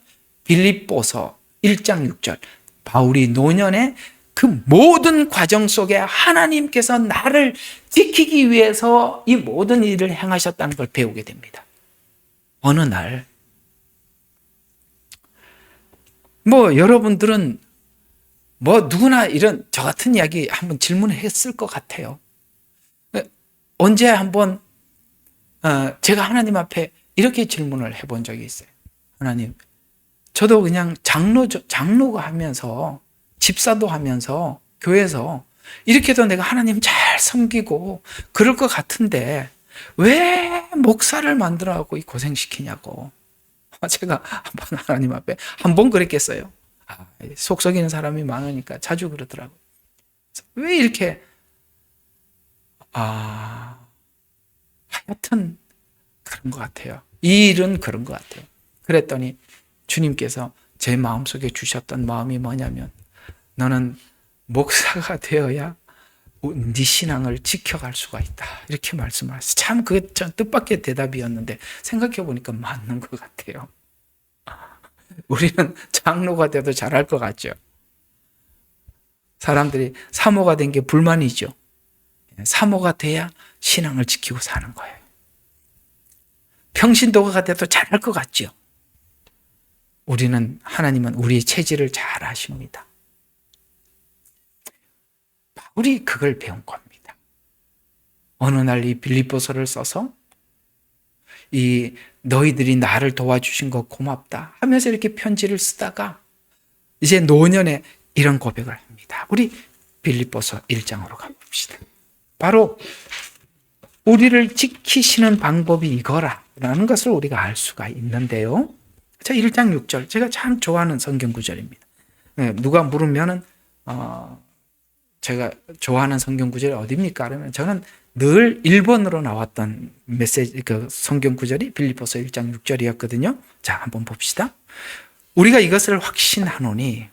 Speaker 1: 빌립보서 1장 6절 바울이 노년에 그 모든 과정 속에 하나님께서 나를 지키기 위해서 이 모든 일을 행하셨다는 걸 배우게 됩니다. 어느 날 여러분들은 누구나 이런 저 같은 이야기 한번 질문했을 것 같아요. 언제 한번 제가 하나님 앞에 이렇게 질문을 해본 적이 있어요. 하나님, 저도 그냥 장로가 하면서 집사도 하면서 교회에서 이렇게도 내가 하나님 잘 섬기고 그럴 것 같은데 왜 목사를 만들어갖고 고생시키냐고. 제가 한번 하나님 앞에 한 번 그랬겠어요. 속 썩이는 사람이 많으니까 자주 그러더라고요. 왜 이렇게 하여튼 그런 것 같아요. 이 일은 그런 것 같아요. 그랬더니 주님께서 제 마음속에 주셨던 마음이 뭐냐면 너는 목사가 되어야 네 신앙을 지켜갈 수가 있다. 이렇게 말씀하셨어요. 참 그게 전 뜻밖의 대답이었는데 생각해 보니까 맞는 것 같아요. 우리는 장로가 돼도 잘할 것 같죠. 사람들이 사모가 된 게 불만이죠. 사모가 돼야 신앙을 지키고 사는 거예요. 평신도가 돼도 잘할 것 같죠. 하나님은 우리의 체질을 잘 아십니다. 바울이 그걸 배운 겁니다. 어느 날 이 빌립보서를 써서 너희들이 나를 도와주신 거 고맙다 하면서 이렇게 편지를 쓰다가 이제 노년에 이런 고백을 합니다. 우리 빌립보서 1장으로 가봅시다. 바로 우리를 지키시는 방법이 이거라는 것을 우리가 알 수가 있는데요. 자, 1장 6절. 제가 참 좋아하는 성경 구절입니다. 누가 물으면은 제가 좋아하는 성경 구절이 어디입니까? 그러면 저는 늘 1번으로 나왔던 성경 구절이 빌립보서 1장 6절이었거든요. 자, 한번 봅시다. 우리가 이것을 확신하노니,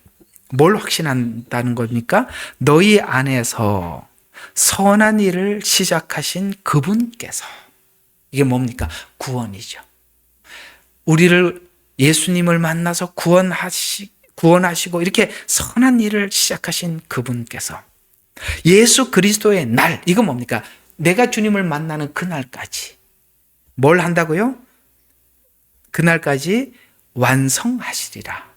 Speaker 1: 뭘 확신한다는 겁니까? 너희 안에서 선한 일을 시작하신 그분께서, 이게 뭡니까? 구원이죠. 우리를 예수님을 만나서 구원하시고 이렇게 선한 일을 시작하신 그분께서 예수 그리스도의 날, 이거 뭡니까? 내가 주님을 만나는 그날까지 뭘 한다고요? 그날까지 완성하시리라.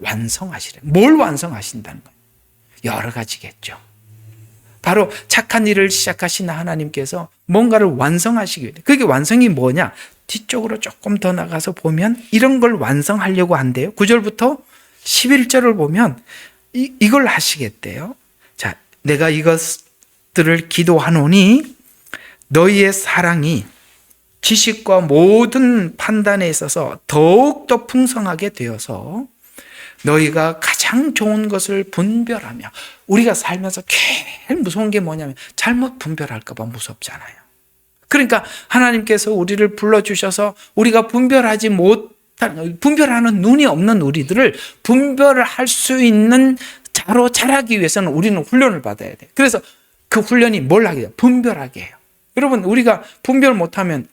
Speaker 1: 뭘 완성하신다는 거예요? 여러 가지겠죠. 바로 착한 일을 시작하신 하나님께서 뭔가를 완성하시기 위해, 그게 완성이 뭐냐? 뒤쪽으로 조금 더 나가서 보면 이런 걸 완성하려고 한대요. 9절부터 11절을 보면 이걸 하시겠대요. 자, 내가 이것들을 기도하노니 너희의 사랑이 지식과 모든 판단에 있어서 더욱더 풍성하게 되어서 너희가 가장 좋은 것을 분별하며, 우리가 살면서 제일 무서운 게 뭐냐면 잘못 분별할까 봐 무섭잖아요. 그러니까 하나님께서 우리를 불러주셔서 우리가 분별하는 눈이 없는 우리들을 분별할 수 있는 자로 자라기 위해서는 우리는 훈련을 받아야 돼요. 그래서 그 훈련이 뭘 하게 돼요? 분별하게 해요. 여러분, 우리가 분별 못하면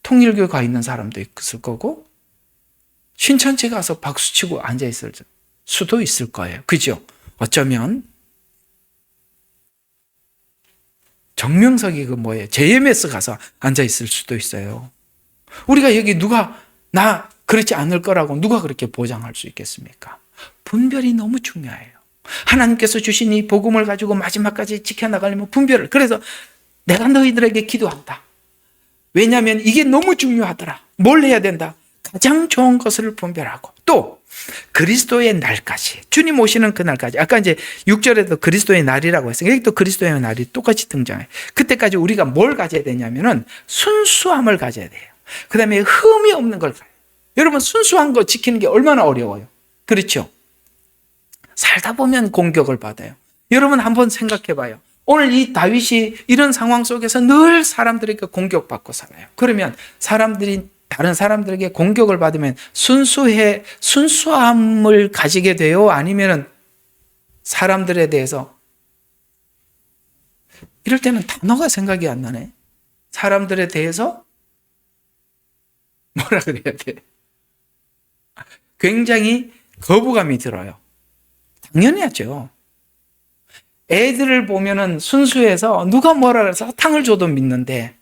Speaker 1: 통일교에 가 있는 사람도 있을 거고 신천지 가서 박수치고 앉아있을 수도 있을 거예요. 그죠? 어쩌면 정명석이 JMS 가서 앉아있을 수도 있어요. 우리가 여기 나 그렇지 않을 거라고 누가 그렇게 보장할 수 있겠습니까? 분별이 너무 중요해요. 하나님께서 주신 이 복음을 가지고 마지막까지 지켜나가려면 분별을, 그래서 내가 너희들에게 기도한다. 왜냐하면 이게 너무 중요하더라. 뭘 해야 된다? 가장 좋은 것을 분별하고, 또 그리스도의 날까지, 주님 오시는 그날까지. 아까 이제 6절에도 그리스도의 날이라고 했어요. 여기 또 그리스도의 날이 똑같이 등장해요. 그때까지 우리가 뭘 가져야 되냐면은 순수함을 가져야 돼요. 그 다음에 흠이 없는 걸 가져야 돼요. 여러분, 순수한 거 지키는 게 얼마나 어려워요. 그렇죠? 살다 보면 공격을 받아요. 여러분 한번 생각해 봐요. 오늘 이 다윗이 이런 상황 속에서 늘 사람들에게 공격받고 살아요. 그러면 다른 사람들에게 공격을 받으면 순수함을 가지게 돼요? 아니면은 사람들에 대해서, 이럴 때는 단어가 생각이 안 나네. 사람들에 대해서 뭐라 그래야 돼? 굉장히 거부감이 들어요. 당연히 하죠. 애들을 보면은 순수해서 누가 뭐라 그래서 사탕을 줘도 믿는데,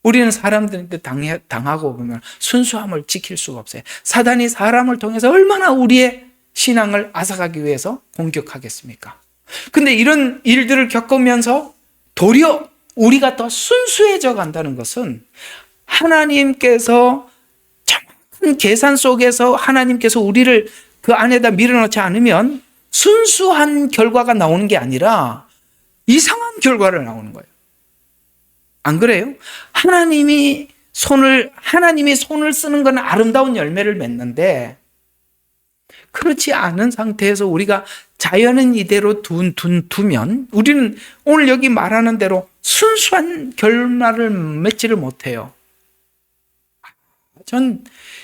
Speaker 1: 우리는 사람들한테 당하고 보면 순수함을 지킬 수가 없어요. 사단이 사람을 통해서 얼마나 우리의 신앙을 앗아가기 위해서 공격하겠습니까? 근데 이런 일들을 겪으면서 도리어 우리가 더 순수해져 간다는 것은, 하나님께서 정확한 계산 속에서 하나님께서 우리를 그 안에다 밀어넣지 않으면 순수한 결과가 나오는 게 아니라 이상한 결과를 나오는 거예요. 안 그래요? 하나님이 손을 쓰는 건 아름다운 열매를 맺는데, 그렇지 않은 상태에서 우리가 자연은 이대로 두면 우리는 오늘 여기 말하는 대로 순수한 결말을 맺지를 못해요. 전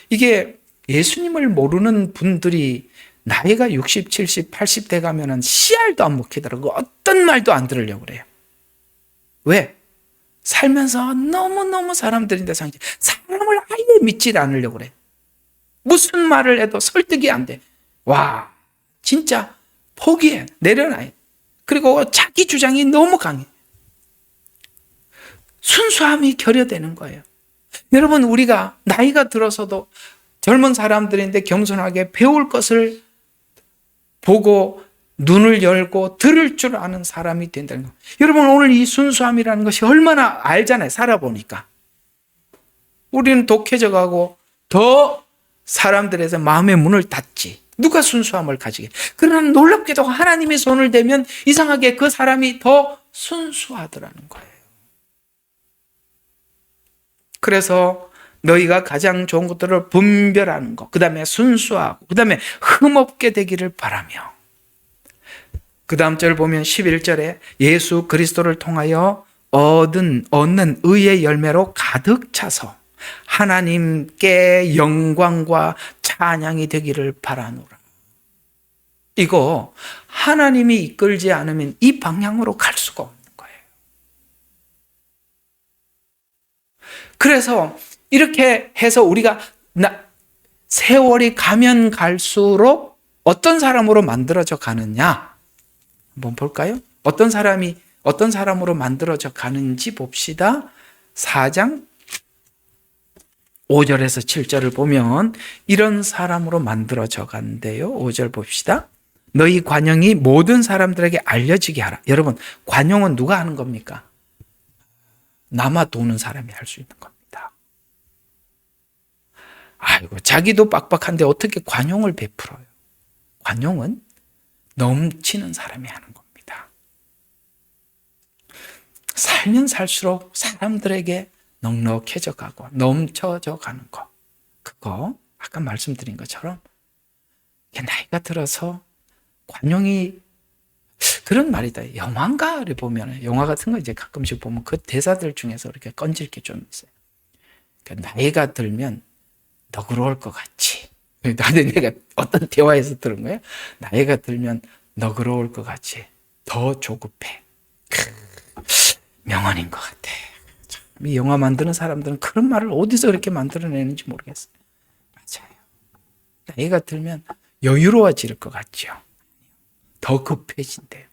Speaker 1: 이게 예수님을 모르는 분들이 나이가 60, 70, 80대 가면은 씨알도 안 먹히더라고. 어떤 말도 안 들으려고 그래요. 왜? 살면서 너무너무 사람들인데 사람을 아예 믿지 않으려고 그래. 무슨 말을 해도 설득이 안 돼. 와, 진짜 포기해, 내려놔. 그리고 자기 주장이 너무 강해. 순수함이 결여되는 거예요. 여러분, 우리가 나이가 들어서도 젊은 사람들인데 겸손하게 배울 것을 보고 눈을 열고 들을 줄 아는 사람이 된다는 거. 여러분, 오늘 이 순수함이라는 것이 얼마나 알잖아요. 살아보니까. 우리는 독해져 가고 더 사람들에서 마음의 문을 닫지. 누가 순수함을 가지게. 그러나 놀랍게도 하나님의 손을 대면 이상하게 그 사람이 더 순수하더라는 거예요. 그래서 너희가 가장 좋은 것들을 분별하는 것, 그 다음에 순수하고, 그 다음에 흠없게 되기를 바라며, 그 다음 절 보면 11절에 예수 그리스도를 통하여 얻는 의의 열매로 가득 차서 하나님께 영광과 찬양이 되기를 바라노라. 이거 하나님이 이끌지 않으면 이 방향으로 갈 수가 없는 거예요. 그래서 이렇게 해서 우리가 세월이 가면 갈수록 어떤 사람으로 만들어져 가느냐 한번 볼까요? 어떤 사람으로 만들어져 가는지 봅시다. 4장 5절에서 7절을 보면 이런 사람으로 만들어져 간대요. 5절 봅시다. 너희 관용이 모든 사람들에게 알려지게 하라. 여러분, 관용은 누가 하는 겁니까? 남아 도는 사람이 할 수 있는 겁니다. 아이고, 자기도 빡빡한데 어떻게 관용을 베풀어요? 관용은 넘치는 사람이 하는 겁니다. 살면 살수록 사람들에게 넉넉해져 가고 넘쳐져 가는 거. 그거 아까 말씀드린 것처럼 나이가 들어서 관용이 그런 말이다. 영화를 보면 영화 같은 거 이제 가끔씩 보면 그 대사들 중에서 이렇게 건질 게 좀 있어요. 그러니까 나이가 들면 너그러울 것 같이. 나는 내가 어떤 대화에서 들은 거예요. 나이가 들면 너그러울 것 같이 더 조급해. 명언인 것 같아. 이 영화 만드는 사람들은 그런 말을 어디서 그렇게 만들어내는지 모르겠어요. 맞아요. 나이가 들면 여유로워질 것 같죠. 더 급해진대요.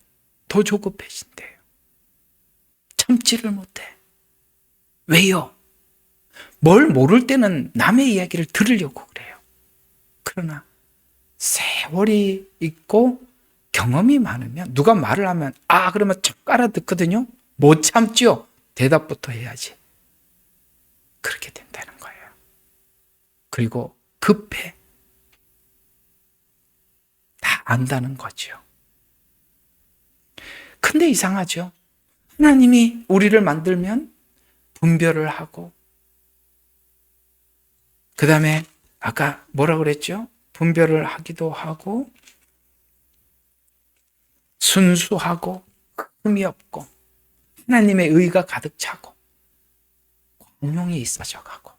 Speaker 1: 더 조급해진대요. 참지를 못해. 왜요? 뭘 모를 때는 남의 이야기를 들으려고 그래요. 그러나 세월이 있고 경험이 많으면 누가 말을 하면 그러면 척 알아듣거든요. 못 참죠. 대답부터 해야지. 그렇게 된다는 거예요. 그리고 급해. 다 안다는 거죠. 근데 이상하죠. 하나님이 우리를 만들면 분별을 하고 그 다음에 아까 뭐라 그랬죠? 분별을 하기도 하고 순수하고 흠이 없고 하나님의 의가 가득 차고 관용이 있어져 가고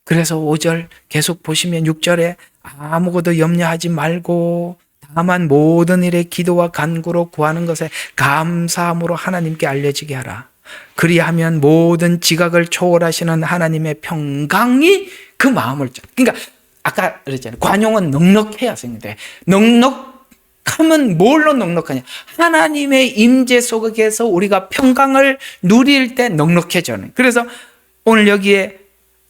Speaker 1: 그래서 5절 계속 보시면 6절에 아무것도 염려하지 말고 다만 모든 일에 기도와 간구로 구하는 것에 감사함으로 하나님께 알려지게 하라. 그리하면 모든 지각을 초월하시는 하나님의 평강이 그 마음을 그러니까 아까 그랬잖아요. 관용은 넉넉해야 생긴데 넉넉하면 뭘로 넉넉하냐? 하나님의 임재 속에서 우리가 평강을 누릴 때 넉넉해져요. 그래서 오늘 여기에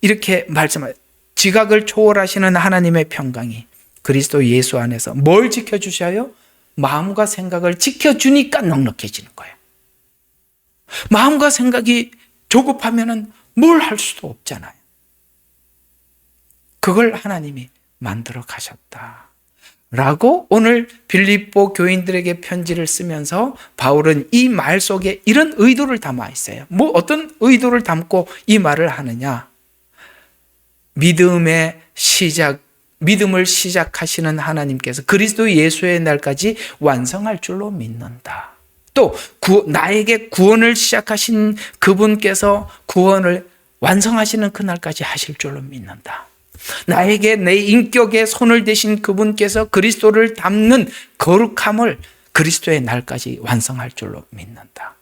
Speaker 1: 이렇게 말씀하세요. 지각을 초월하시는 하나님의 평강이 그리스도 예수 안에서 뭘 지켜주셔요? 마음과 생각을 지켜주니까 넉넉해지는 거예요. 마음과 생각이 조급하면 뭘 할 수도 없잖아요. 그걸 하나님이 만들어 가셨다. 라고 오늘 빌립보 교인들에게 편지를 쓰면서 바울은 이 말 속에 이런 의도를 담아 있어요. 어떤 의도를 담고 이 말을 하느냐? 믿음을 시작하시는 하나님께서 그리스도 예수의 날까지 완성할 줄로 믿는다. 또 나에게 구원을 시작하신 그분께서 구원을 완성하시는 그날까지 하실 줄로 믿는다. 나에게 내 인격에 손을 대신 그분께서 그리스도를 담는 거룩함을 그리스도의 날까지 완성할 줄로 믿는다.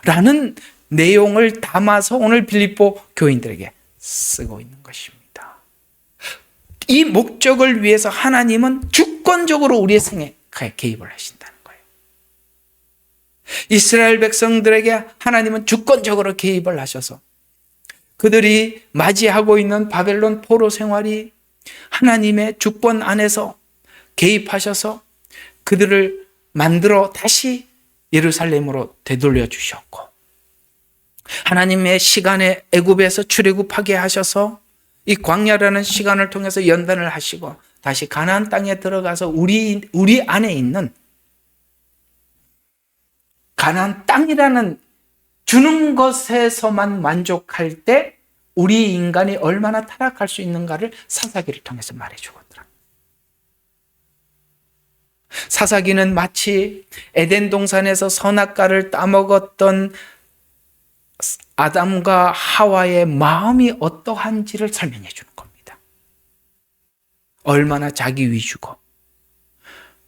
Speaker 1: 라는 내용을 담아서 오늘 빌립보 교인들에게 쓰고 있는 것입니다. 이 목적을 위해서 하나님은 주권적으로 우리의 생에 개입을 하신다는 거예요. 이스라엘 백성들에게 하나님은 주권적으로 개입을 하셔서 그들이 맞이하고 있는 바벨론 포로 생활이 하나님의 주권 안에서 개입하셔서 그들을 만들어 다시 예루살렘으로 되돌려 주셨고, 하나님의 시간에 애굽에서 출애굽하게 하셔서 이 광야라는 시간을 통해서 연단을 하시고 다시 가나안 땅에 들어가서 우리 안에 있는 가나안 땅이라는 주는 것에서만 만족할 때 우리 인간이 얼마나 타락할 수 있는가를 사사기를 통해서 말해주거든요. 사사기는 마치 에덴 동산에서 선악과를 따먹었던 아담과 하와의 마음이 어떠한지를 설명해 주는 겁니다. 얼마나 자기 위주고,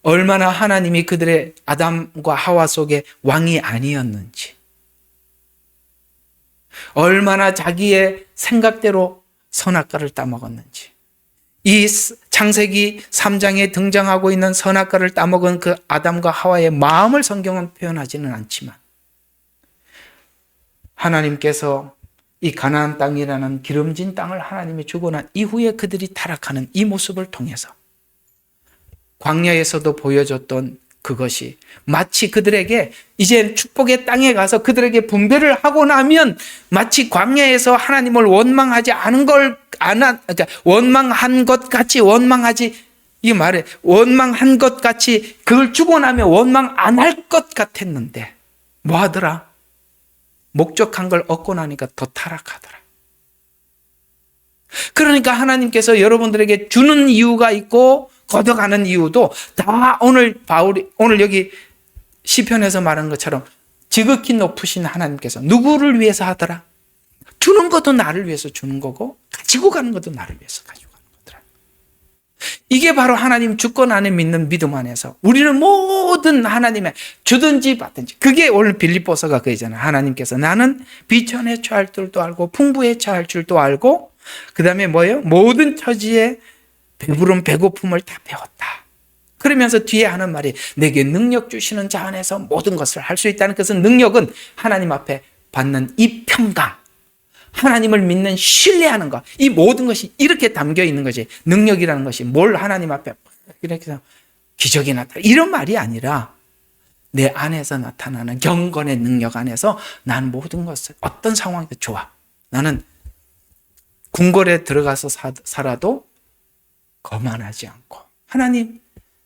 Speaker 1: 얼마나 하나님이 그들의 아담과 하와 속에 왕이 아니었는지, 얼마나 자기의 생각대로 선악과를 따먹었는지. 이 창세기 3장에 등장하고 있는 선악과를 따먹은 그 아담과 하와의 마음을 성경은 표현하지는 않지만, 하나님께서 이 가나안 땅이라는 기름진 땅을 하나님이 주고 난 이후에 그들이 타락하는 이 모습을 통해서 광야에서도 보여줬던 그것이 마치 그들에게 이제 축복의 땅에 가서 그들에게 분배를 하고 나면 마치 광야에서 하나님을 원망하지 않은 걸, 그러니까 원망한 것 같이 원망하지, 이 말에 원망한 것 같이 그걸 주고 나면 원망 안 할 것 같았는데 뭐 하더라? 목적한 걸 얻고 나니까 더 타락하더라. 그러니까 하나님께서 여러분들에게 주는 이유가 있고 걷어가는 이유도 다 오늘 여기 시편에서 말한 것처럼 지극히 높으신 하나님께서 누구를 위해서 하더라? 주는 것도 나를 위해서 주는 거고 가지고 가는 것도 나를 위해서 가지고 가는 거더라. 이게 바로 하나님 주권 안에 믿는 믿음 안에서 우리는 모든 하나님의 주든지 받든지, 그게 오늘 빌립보서가 그이잖아요. 하나님께서 나는 비천에 처할 줄도 알고 풍부에 처할 줄도 알고, 그 다음에 뭐예요? 모든 처지에 배부름 배고픔을 다 배웠다. 그러면서 뒤에 하는 말이 내게 능력 주시는 자 안에서 모든 것을 할 수 있다는 것은, 능력은 하나님 앞에 받는 이 평강, 하나님을 믿는 신뢰하는 것, 이 모든 것이 이렇게 담겨 있는 거지. 능력이라는 것이 뭘 하나님 앞에 이렇게 해서 기적이 나타나 이런 말이 아니라 내 안에서 나타나는 경건의 능력 안에서 난 모든 것을 어떤 상황에도 좋아. 나는 궁궐에 들어가서 살아도 거만하지 않고, 하나님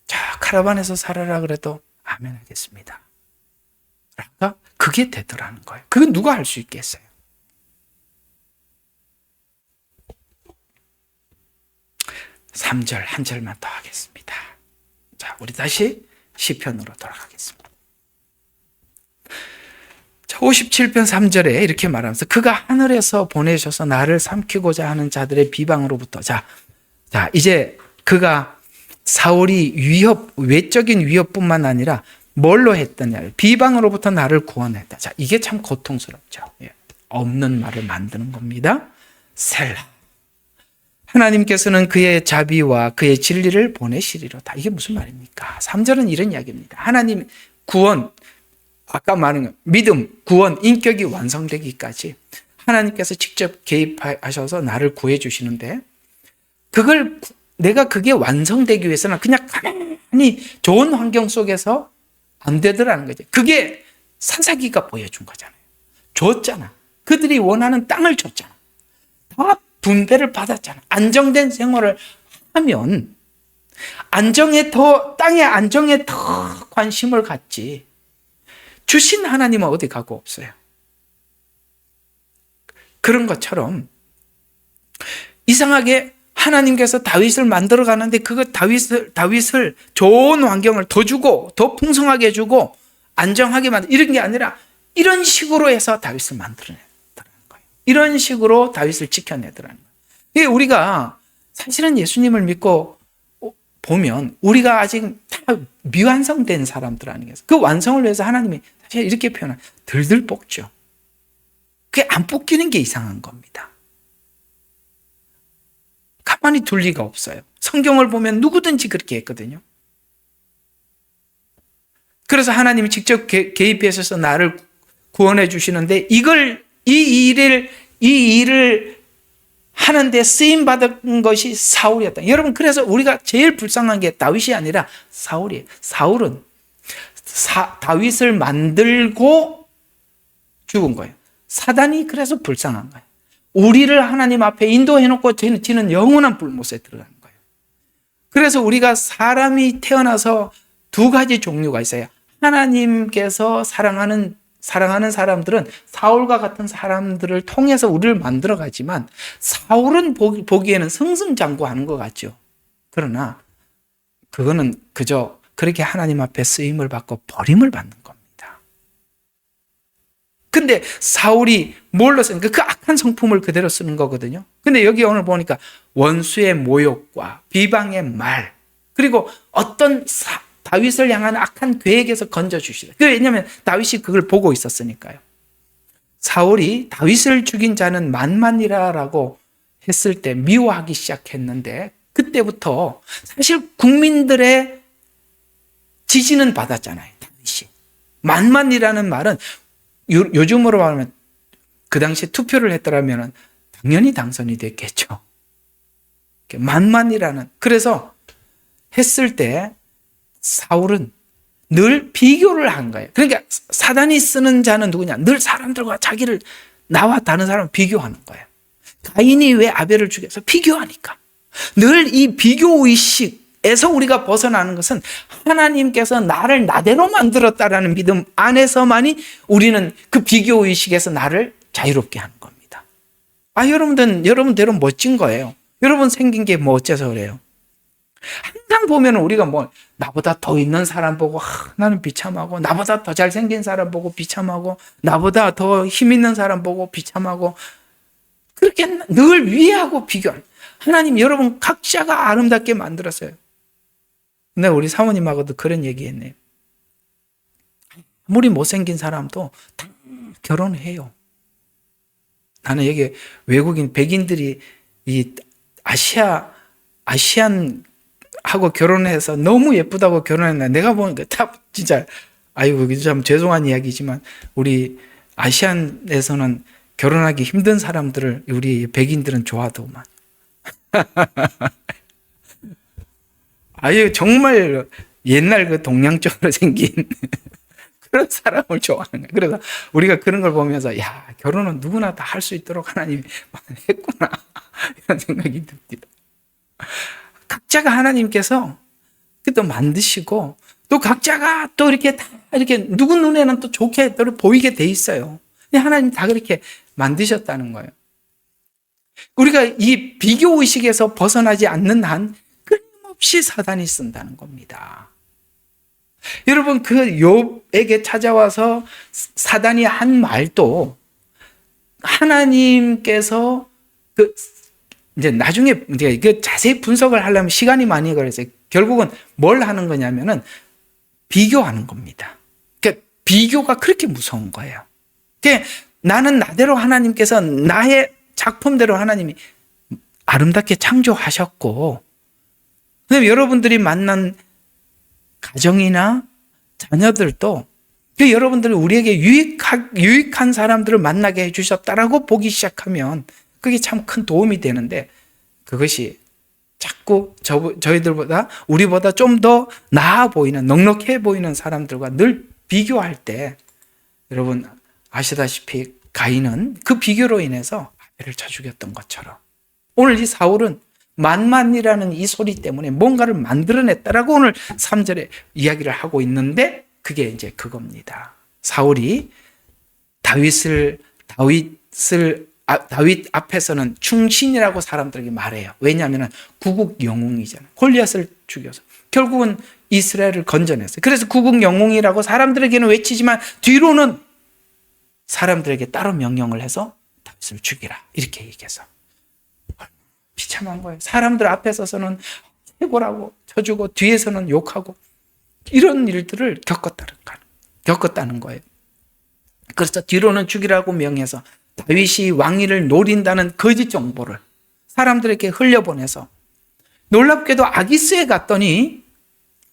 Speaker 1: 저 카라반에서 살아라 그래도 아멘 하겠습니다. 그러니까 그게 되더라는 거예요. 그건 누가 할 수 있겠어요? 삼 절 한 절만 더 하겠습니다. 자, 우리 다시 시편으로 돌아가겠습니다. 자, 57편 3절에 이렇게 말하면서 그가 하늘에서 보내셔서 나를 삼키고자 하는 자들의 비방으로부터, 자, 이제 그가 사울이 외적인 위협뿐만 아니라 뭘로 했더냐, 비방으로부터 나를 구원했다. 자, 이게 참 고통스럽죠. 없는 말을 만드는 겁니다. 셀라. 하나님께서는 그의 자비와 그의 진리를 보내시리로다. 이게 무슨 말입니까? 3절은 이런 이야기입니다. 하나님 구원, 아까 말한 거, 믿음, 구원, 인격이 완성되기까지 하나님께서 직접 개입하셔서 나를 구해 주시는데, 내가 그게 완성되기 위해서는 그냥 가만히 좋은 환경 속에서 안 되더라는 거죠. 그게 사사기가 보여준 거잖아요. 줬잖아. 그들이 원하는 땅을 줬잖아. 다 분배를 받았잖아. 안정된 생활을 하면 땅의 안정에 더 관심을 갖지. 주신 하나님은 어디 가고 없어요. 그런 것처럼 이상하게 하나님께서 다윗을 만들어 가는데 다윗을 좋은 환경을 더 주고 더 풍성하게 해주고 안정하게 만들, 이런 게 아니라 이런 식으로 해서 다윗을 만들어내더라는 거예요. 이런 식으로 다윗을 지켜내더라는 거예요. 우리가 사실은 예수님을 믿고 보면 우리가 아직 다 미완성된 사람들 아니겠어요? 그 완성을 위해서 하나님이 사실 이렇게 표현한 들들 볶죠. 그게 안 볶이는 게 이상한 겁니다. 가만히 둘 리가 없어요. 성경을 보면 누구든지 그렇게 했거든요. 그래서 하나님이 직접 개입하셔서 나를 구원해 주시는데, 이 일을 이 일을 하는데 쓰임받은 것이 사울이었다. 여러분, 그래서 우리가 제일 불쌍한 게 다윗이 아니라 사울이에요. 사울은 다윗을 만들고 죽은 거예요. 사단이 그래서 불쌍한 거예요. 우리를 하나님 앞에 인도해놓고 지는 영원한 불못에 들어가는 거예요. 그래서 우리가 사람이 태어나서 두 가지 종류가 있어요. 하나님께서 사랑하는 사람들은 사울과 같은 사람들을 통해서 우리를 만들어 가지만, 사울은 보기에는 승승장구하는 것 같죠. 그러나 그거는 그저 그렇게 하나님 앞에 쓰임을 받고 버림을 받는 겁니다. 근데 사울이 뭘로 쓰니까 그 악한 성품을 그대로 쓰는 거거든요. 근데 여기 오늘 보니까 원수의 모욕과 비방의 말, 그리고 어떤 다윗을 향한 악한 계획에서 건져주시다. 왜냐하면 다윗이 그걸 보고 있었으니까요. 사울이 다윗을 죽인 자는 만만이라고 했을 때 미워하기 시작했는데, 그때부터 사실 국민들의 지지는 받았잖아요. 다윗이. 만만이라는 말은 요즘으로 말하면 그 당시에 투표를 했더라면 당연히 당선이 됐겠죠. 만만이라는. 그래서 했을 때 사울은 늘 비교를 한 거예요. 그러니까 사단이 쓰는 자는 누구냐? 늘 사람들과 나와 다른 사람을 비교하는 거예요. 가인이 왜 아벨을 죽여서 비교하니까. 늘 이 비교의식에서 우리가 벗어나는 것은 하나님께서 나를 나대로 만들었다라는 믿음 안에서만이 우리는 그 비교의식에서 나를 자유롭게 하는 겁니다. 여러분대로 멋진 거예요. 여러분 생긴 게 뭐 어째서 그래요? 항상 보면 우리가 나보다 더 있는 사람 보고 나는 비참하고, 나보다 더 잘생긴 사람 보고 비참하고, 나보다 더 힘 있는 사람 보고 비참하고, 그렇게 늘 위하고 비교하는. 하나님 여러분 각자가 아름답게 만들었어요. 근데 우리 사모님하고도 그런 얘기했네요. 아무리 못생긴 사람도 다 결혼해요. 나는 여기 외국인 백인들이 이 아시안 하고 결혼해서 너무 예쁘다고 결혼했나. 내가 보니까 다 진짜, 참 죄송한 이야기지만 우리 아시안에서는 결혼하기 힘든 사람들을 우리 백인들은 좋아하더만. 정말 옛날 그 동양적으로 생긴 그런 사람을 좋아하는 거예요. 그래서 우리가 그런 걸 보면서 결혼은 누구나 다 할 수 있도록 하나님이 했구나 이런 생각이 듭니다. 각자가 하나님께서 또 만드시고, 또 각자가 또 이렇게 누구 눈에는 또 좋게 또 보이게 돼 있어요. 하나님 다 그렇게 만드셨다는 거예요. 우리가 이 비교 의식에서 벗어나지 않는 한 끊임없이 사단이 쓴다는 겁니다. 여러분, 그 욥에게 찾아와서 사단이 한 말도 하나님께서 이제 나중에 이게 자세히 분석을 하려면 시간이 많이 걸려서 결국은 뭘 하는 거냐면은 비교하는 겁니다. 그러니까 비교가 그렇게 무서운 거예요. 그러니까 나는 나대로 하나님께서 나의 작품대로 하나님이 아름답게 창조하셨고, 그다음에 여러분들이 만난 가정이나 자녀들도 여러분들이 우리에게 유익한 사람들을 만나게 해주셨다라고 보기 시작하면 그게 참 큰 도움이 되는데, 그것이 자꾸 우리보다 좀 더 나아 보이는, 넉넉해 보이는 사람들과 늘 비교할 때, 여러분 아시다시피 가인은 그 비교로 인해서 아벨을 쳐 죽였던 것처럼, 오늘 이 사울은 만만이라는 이 소리 때문에 뭔가를 만들어냈다라고 오늘 3절에 이야기를 하고 있는데, 그게 이제 그겁니다. 사울이 다윗 앞에서는 충신이라고 사람들에게 말해요. 왜냐하면 구국 영웅이잖아요. 골리앗을 죽여서 결국은 이스라엘을 건져냈어요. 그래서 구국 영웅이라고 사람들에게는 외치지만 뒤로는 사람들에게 따로 명령을 해서 다윗을 죽이라 이렇게 얘기해서, 비참한 거예요. 사람들 앞에 서서는 최고라고 쳐주고 뒤에서는 욕하고 이런 일들을 겪었다는 거예요. 그래서 뒤로는 죽이라고 명해서 다윗이 왕위를 노린다는 거짓 정보를 사람들에게 흘려보내서, 놀랍게도 아기스에 갔더니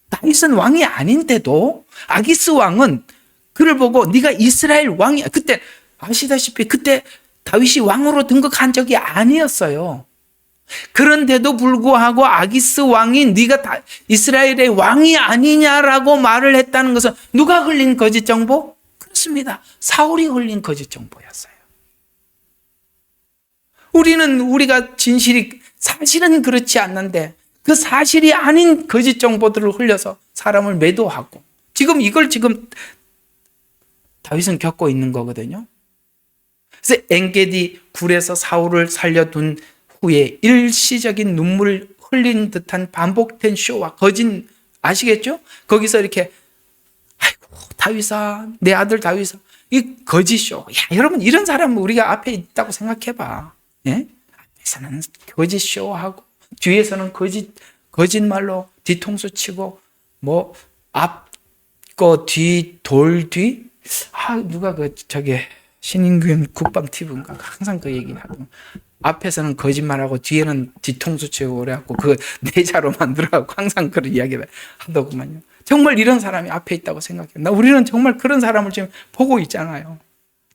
Speaker 1: 다윗은 왕이 아닌데도 아기스 왕은 그를 보고 네가 이스라엘 왕이야. 그때 아시다시피 그때 다윗이 왕으로 등극한 적이 아니었어요. 그런데도 불구하고 아기스 왕이 네가 이스라엘의 왕이 아니냐라고 말을 했다는 것은 누가 흘린 거짓 정보? 그렇습니다. 사울이 흘린 거짓 정보였어요. 우리가 진실이 사실은 그렇지 않는데 그 사실이 아닌 거짓 정보들을 흘려서 사람을 매도하고 이걸 다윗은 겪고 있는 거거든요. 그래서 엔게디 굴에서 사울을 살려둔 후에 일시적인 눈물 흘린 듯한 반복된 쇼와 거짓 아시겠죠? 거기서 이렇게 아이고 다윗아 내 아들 다윗아 이 거짓 쇼. 야, 여러분 이런 사람 우리가 앞에 있다고 생각해봐. 예? 앞에서는 거짓 쇼하고 뒤에서는 거짓말로 뒤통수 치고 뭐 앞 거 뒤 돌 뒤 누가 신인균 국방 TV인가 항상 그 얘기하고 앞에서는 거짓말하고 뒤에는 뒤통수 치고 그래갖고 그 내자로 만들어갖고 항상 그런 이야기를 하더구만요. 정말 이런 사람이 앞에 있다고 생각해요. 우리는 정말 그런 사람을 지금 보고 있잖아요.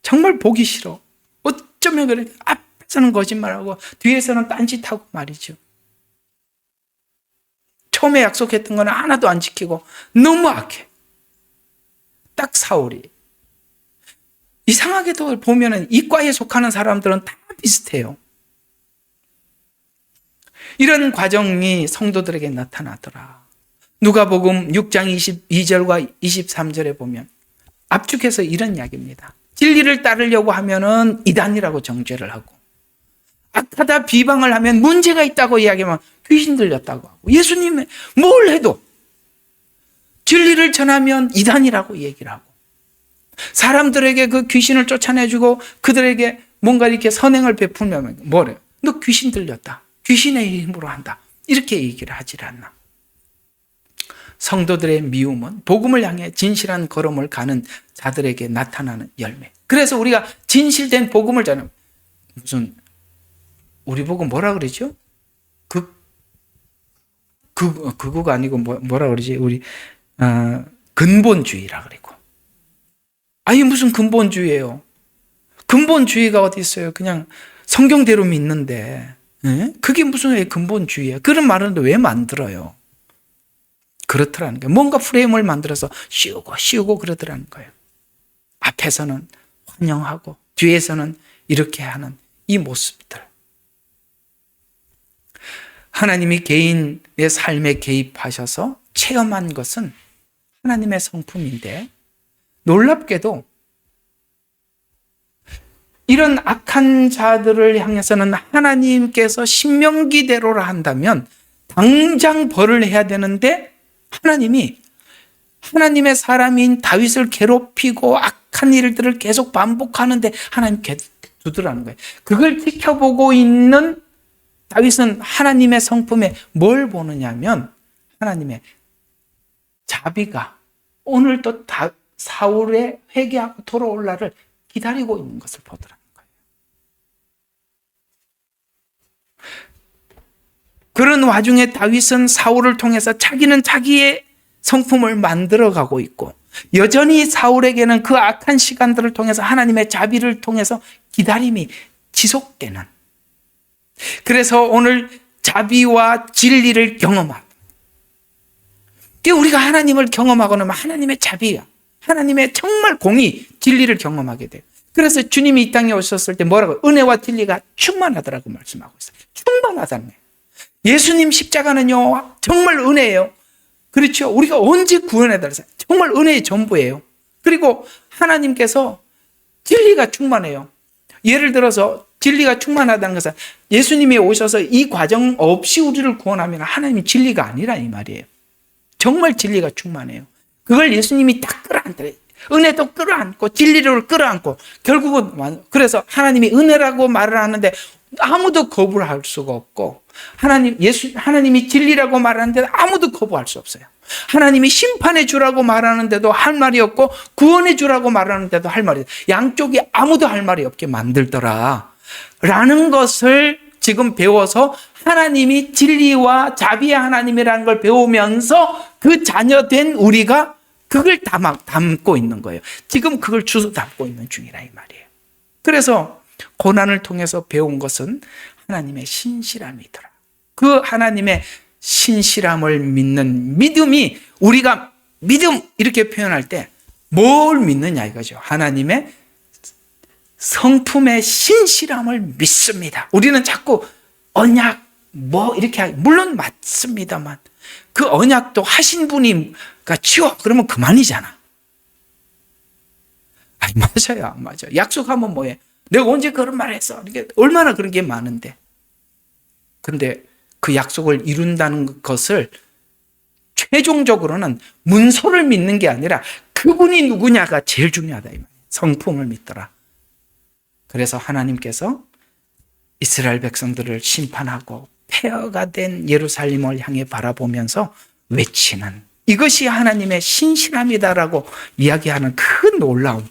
Speaker 1: 정말 보기 싫어. 어쩌면 그래. 앞에서는 거짓말하고 뒤에서는 딴짓하고 말이죠. 처음에 약속했던 거는 하나도 안 지키고 너무 악해. 딱 사울이. 이상하게도 보면은 이과에 속하는 사람들은 다 비슷해요. 이런 과정이 성도들에게 나타나더라. 누가복음 6장 22절과 23절에 보면 압축해서 이런 이야기입니다. 진리를 따르려고 하면은 이단이라고 정죄를 하고 악하다 비방을 하면 문제가 있다고 이야기하면 귀신 들렸다고 하고 예수님은 뭘 해도 진리를 전하면 이단이라고 얘기를 하고 사람들에게 그 귀신을 쫓아내주고 그들에게 뭔가 이렇게 선행을 베풀면 뭐래요? 너 귀신 들렸다. 귀신의 힘으로 한다. 이렇게 얘기를 하질 않나. 성도들의 미움은 복음을 향해 진실한 걸음을 가는 자들에게 나타나는 열매. 그래서 우리가 진실된 복음을 전하면 우리 보고 뭐라 그러죠? 극우가 아니고 뭐라 그러지? 우리 근본주의라 그러고. 아니 무슨 근본주의예요? 근본주의가 어디 있어요? 그냥 성경대로 믿는데 그게 무슨 왜 근본주의예요? 그런 말은 왜 만들어요? 그렇더라는 거예요. 뭔가 프레임을 만들어서 씌우고 그러더라는 거예요. 앞에서는 환영하고 뒤에서는 이렇게 하는 이 모습들. 하나님이 개인의 삶에 개입하셔서 체험한 것은 하나님의 성품인데 놀랍게도 이런 악한 자들을 향해서는 하나님께서 신명기대로라 한다면 당장 벌을 해야 되는데 하나님의 사람인 다윗을 괴롭히고 악한 일들을 계속 반복하는데 하나님 두드라는 거예요. 그걸 지켜보고 있는 다윗은 하나님의 성품에 뭘 보느냐면 하나님의 자비가 오늘도 사울의 회개하고 돌아올 날을 기다리고 있는 것을 보더라는 거예요. 그런 와중에 다윗은 사울을 통해서 자기는 자기의 성품을 만들어가고 있고 여전히 사울에게는 그 악한 시간들을 통해서 하나님의 자비를 통해서 기다림이 지속되는, 그래서 오늘 자비와 진리를 경험하고, 우리가 하나님을 경험하고 나면 하나님의 자비야, 하나님의 정말 공의, 진리를 경험하게 돼요. 그래서 주님이 이 땅에 오셨을 때 뭐라고? 은혜와 진리가 충만하더라고 말씀하고 있어요. 충만하다는 거예요. 예수님 십자가는요 정말 은혜예요. 그렇죠? 우리가 언제 구원해달라요? 정말 은혜의 전부예요. 그리고 하나님께서 진리가 충만해요. 예를 들어서 진리가 충만하다는 것은 예수님이 오셔서 이 과정 없이 우리를 구원하면 하나님이 진리가 아니라 이 말이에요. 정말 진리가 충만해요. 그걸 예수님이 다 끌어안더래요. 은혜도 끌어안고 진리를 끌어안고 결국은, 그래서 하나님이 은혜라고 말을 하는데 아무도 거부를 할 수가 없고, 하나님이 진리라고 말하는데 아무도 거부할 수 없어요. 하나님이 심판해 주라고 말하는데도 할 말이 없고 구원해 주라고 말하는데도 할 말이 없어요. 양쪽이 아무도 할 말이 없게 만들더라 라는 것을 지금 배워서 하나님이 진리와 자비의 하나님이라는 걸 배우면서 그 자녀된 우리가 그걸 담고 있는 거예요. 지금 그걸 주워 담고 있는 중이라 이 말이에요. 그래서 고난을 통해서 배운 것은 하나님의 신실함이더라. 그 하나님의 신실함을 믿는 믿음이, 우리가 믿음 이렇게 표현할 때 뭘 믿느냐 이거죠. 하나님의 성품의 신실함을 믿습니다. 우리는 자꾸 언약 이렇게 물론 맞습니다만 그 언약도 하신 분이 치워 그러면 그만이잖아. 아니 맞아요, 안 맞아요. 약속하면 뭐해? 내가 언제 그런 말을 했어? 이게 얼마나 그런 게 많은데. 근데 그 약속을 이룬다는 것을 최종적으로는 문서를 믿는 게 아니라 그분이 누구냐가 제일 중요하다. 성품을 믿더라. 그래서 하나님께서 이스라엘 백성들을 심판하고 폐허가 된 예루살렘을 향해 바라보면서 외치는, 이것이 하나님의 신실함이다라고 이야기하는 큰 놀라움.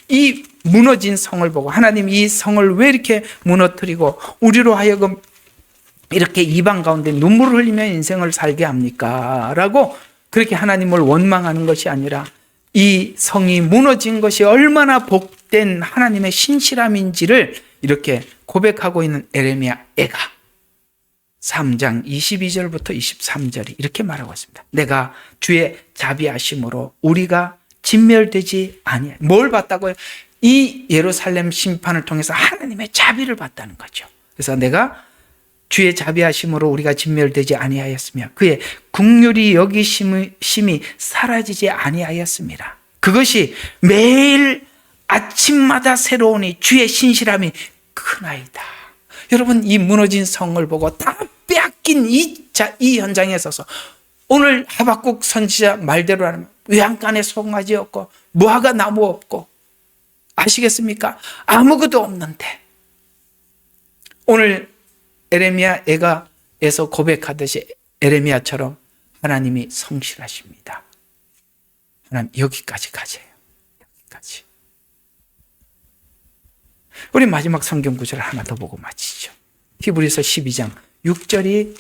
Speaker 1: 이 무너진 성을 보고 하나님 이 성을 왜 이렇게 무너뜨리고 우리로 하여금 이렇게 이방 가운데 눈물을 흘리며 인생을 살게 합니까? 라고 그렇게 하나님을 원망하는 것이 아니라 이 성이 무너진 것이 얼마나 복된 하나님의 신실함인지를 이렇게 고백하고 있는 에레미야 애가 3장 22절부터 23절이 이렇게 말하고 있습니다. 내가 주의 자비하심으로 우리가 진멸되지 아니하여. 뭘 봤다고요? 이 예루살렘 심판을 통해서 하나님의 자비를 봤다는 거죠. 그래서 내가 주의 자비하심으로 우리가 진멸되지 아니하였으며 그의 긍휼히 여기심이 사라지지 아니하였습니다. 그것이 매일 아침마다 새로우니 주의 신실함이 크나이다. 여러분, 이 무너진 성을 보고 다 빼앗긴 이 현장에 서서 오늘 하박국 선지자 말대로 하면 외양간에 송아지 없고 무화과 나무 없고 아시겠습니까? 아무것도 없는데 오늘 에레미야 애가에서 고백하듯이 에레미야처럼 하나님이 성실하십니다. 하나님 여기까지 가세요. 여기까지. 우리 마지막 성경 구절을 하나 더 보고 마치죠. 히브리서 12장 6절이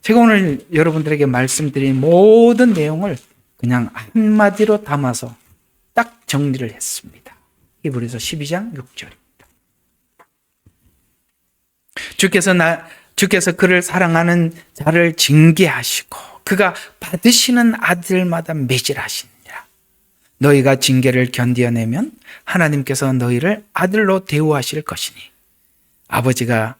Speaker 1: 제가 오늘 여러분들에게 말씀드린 모든 내용을 그냥 한마디로 담아서 딱 정리를 했습니다. 히브리서 12장 6절입니다. 주께서 그를 사랑하는 자를 징계하시고 그가 받으시는 아들마다 매질하시느니라. 너희가 징계를 견디어내면 하나님께서 너희를 아들로 대우하실 것이니 아버지가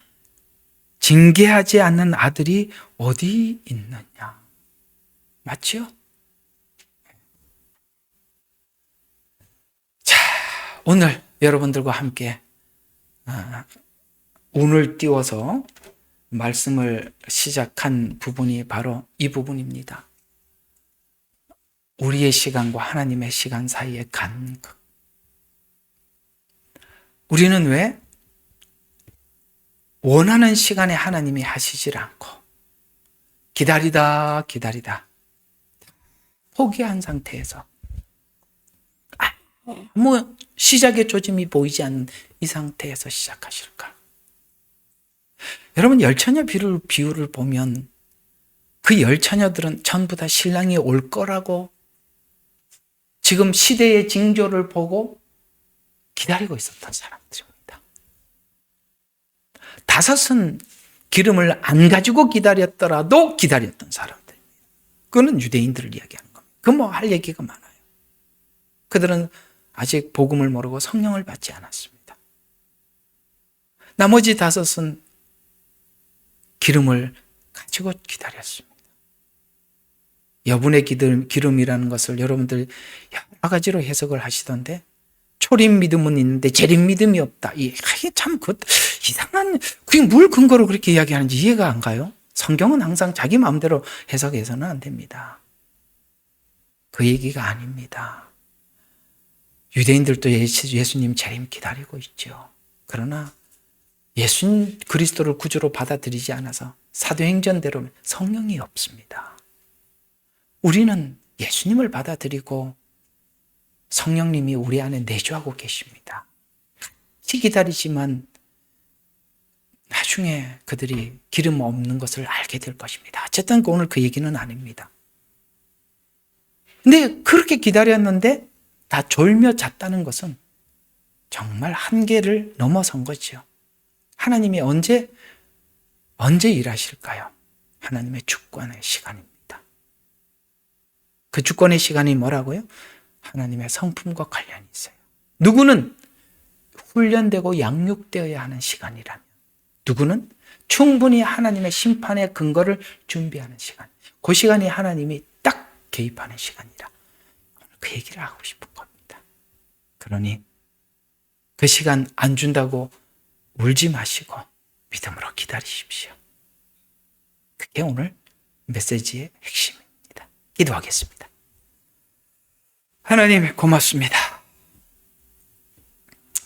Speaker 1: 징계하지 않는 아들이 어디 있느냐. 맞죠? 자, 오늘 여러분들과 함께 운을 띄워서 말씀을 시작한 부분이 바로 이 부분입니다. 우리의 시간과 하나님의 시간 사이의 간극. 우리는 왜 원하는 시간에 하나님이 하시질 않고 기다리다 포기한 상태에서 시작의 조짐이 보이지 않는 이 상태에서 시작하실까? 여러분, 열처녀 비유를 보면 그 열처녀들은 전부 다 신랑이 올 거라고 지금 시대의 징조를 보고 기다리고 있었던 사람들입니다. 5은 기름을 안 가지고 기다렸더라도 기다렸던 사람들입니다. 그거는 유대인들을 이야기하는 겁니다. 그 할 얘기가 많아요. 그들은 아직 복음을 모르고 성령을 받지 않았습니다. 나머지 5은 기름을 가지고 기다렸습니다. 여분의 기름이라는 것을 여러분들 여러 가지로 해석을 하시던데 초림 믿음은 있는데 재림 믿음이 없다. 이게 참 이상한, 그게 뭘 근거로 그렇게 이야기하는지 이해가 안 가요. 성경은 항상 자기 마음대로 해석해서는 안 됩니다. 그 얘기가 아닙니다. 유대인들도 예수님 재림 기다리고 있죠. 그러나 예수 그리스도를 구주로 받아들이지 않아서 사도행전대로 성령이 없습니다. 우리는 예수님을 받아들이고 성령님이 우리 안에 내주하고 계십니다. 같이 기다리지만 나중에 그들이 기름 없는 것을 알게 될 것입니다. 어쨌든 오늘 그 얘기는 아닙니다. 근데 그렇게 기다렸는데 다 졸며 잤다는 것은 정말 한계를 넘어선 거죠. 하나님이 언제 일하실까요? 하나님의 주권의 시간입니다. 그 주권의 시간이 뭐라고요? 하나님의 성품과 관련이 있어요. 누구는 훈련되고 양육되어야 하는 시간이라면, 누구는 충분히 하나님의 심판의 근거를 준비하는 시간, 그 시간이 하나님이 딱 개입하는 시간이라 오늘 그 얘기를 하고 싶은 겁니다. 그러니 그 시간 안 준다고 울지 마시고 믿음으로 기다리십시오. 그게 오늘 메시지의 핵심입니다. 기도하겠습니다. 하나님 고맙습니다.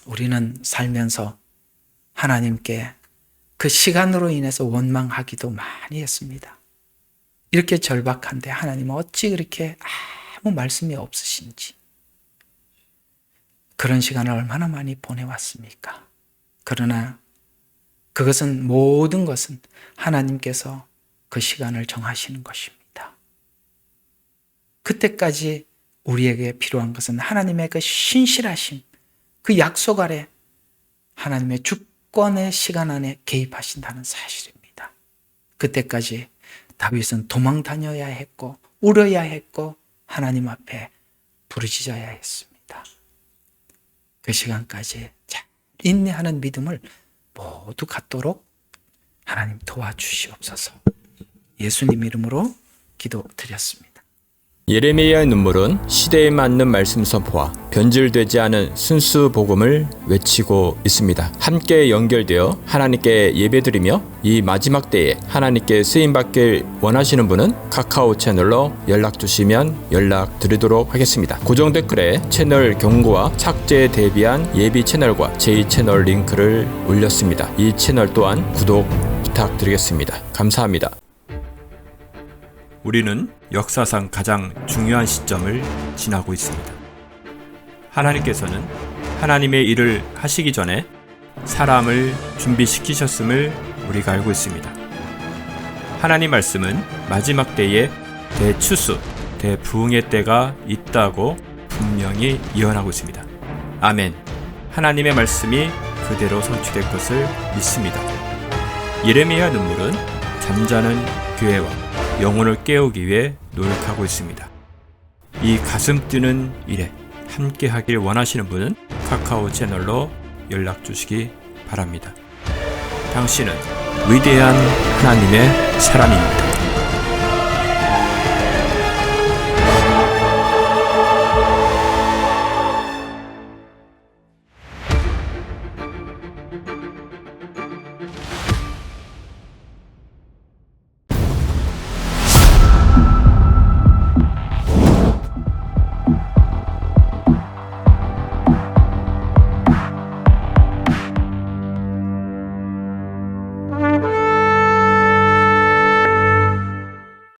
Speaker 1: 우리는 살면서 하나님께 그 시간으로 인해서 원망하기도 많이 했습니다. 이렇게 절박한데 하나님은 어찌 그렇게 아무 말씀이 없으신지, 그런 시간을 얼마나 많이 보내왔습니까? 그러나 모든 것은 하나님께서 그 시간을 정하시는 것입니다. 그때까지 우리에게 필요한 것은 하나님의 그 신실하심, 그 약속 아래 하나님의 주권의 시간 안에 개입하신다는 사실입니다. 그때까지 다윗은 도망 다녀야 했고 울어야 했고 하나님 앞에 부르짖어야 했습니다. 그 시간까지 잘 인내하는 믿음을 모두 갖도록 하나님 도와주시옵소서. 예수님 이름으로 기도드렸습니다.
Speaker 2: 예레미야의 눈물은 시대에 맞는 말씀 선포와 변질되지 않은 순수 복음을 외치고 있습니다. 함께 연결되어 하나님께 예배드리며 이 마지막 때에 하나님께 쓰임받길 원하시는 분은 카카오 채널로 연락 주시면 연락드리도록 하겠습니다. 고정 댓글에 채널 경고와 착제에 대비한 예비 채널과 제2채널 링크를 올렸습니다. 이 채널 또한 구독 부탁드리겠습니다. 감사합니다. 우리는 역사상 가장 중요한 시점을 지나고 있습니다. 하나님께서는 하나님의 일을 하시기 전에 사람을 준비시키셨음을 우리가 알고 있습니다. 하나님 말씀은 마지막 때에 대추수, 대부흥의 때가 있다고 분명히 예언하고 있습니다. 아멘. 하나님의 말씀이 그대로 성취될 것을 믿습니다. 예레미야 눈물은 잠자는 교회와 영혼을 깨우기 위해 노력하고 있습니다. 이 가슴 뛰는 일에 함께 하길 원하시는 분은 카카오 채널로 연락 주시기 바랍니다. 당신은 위대한 하나님의 사람입니다.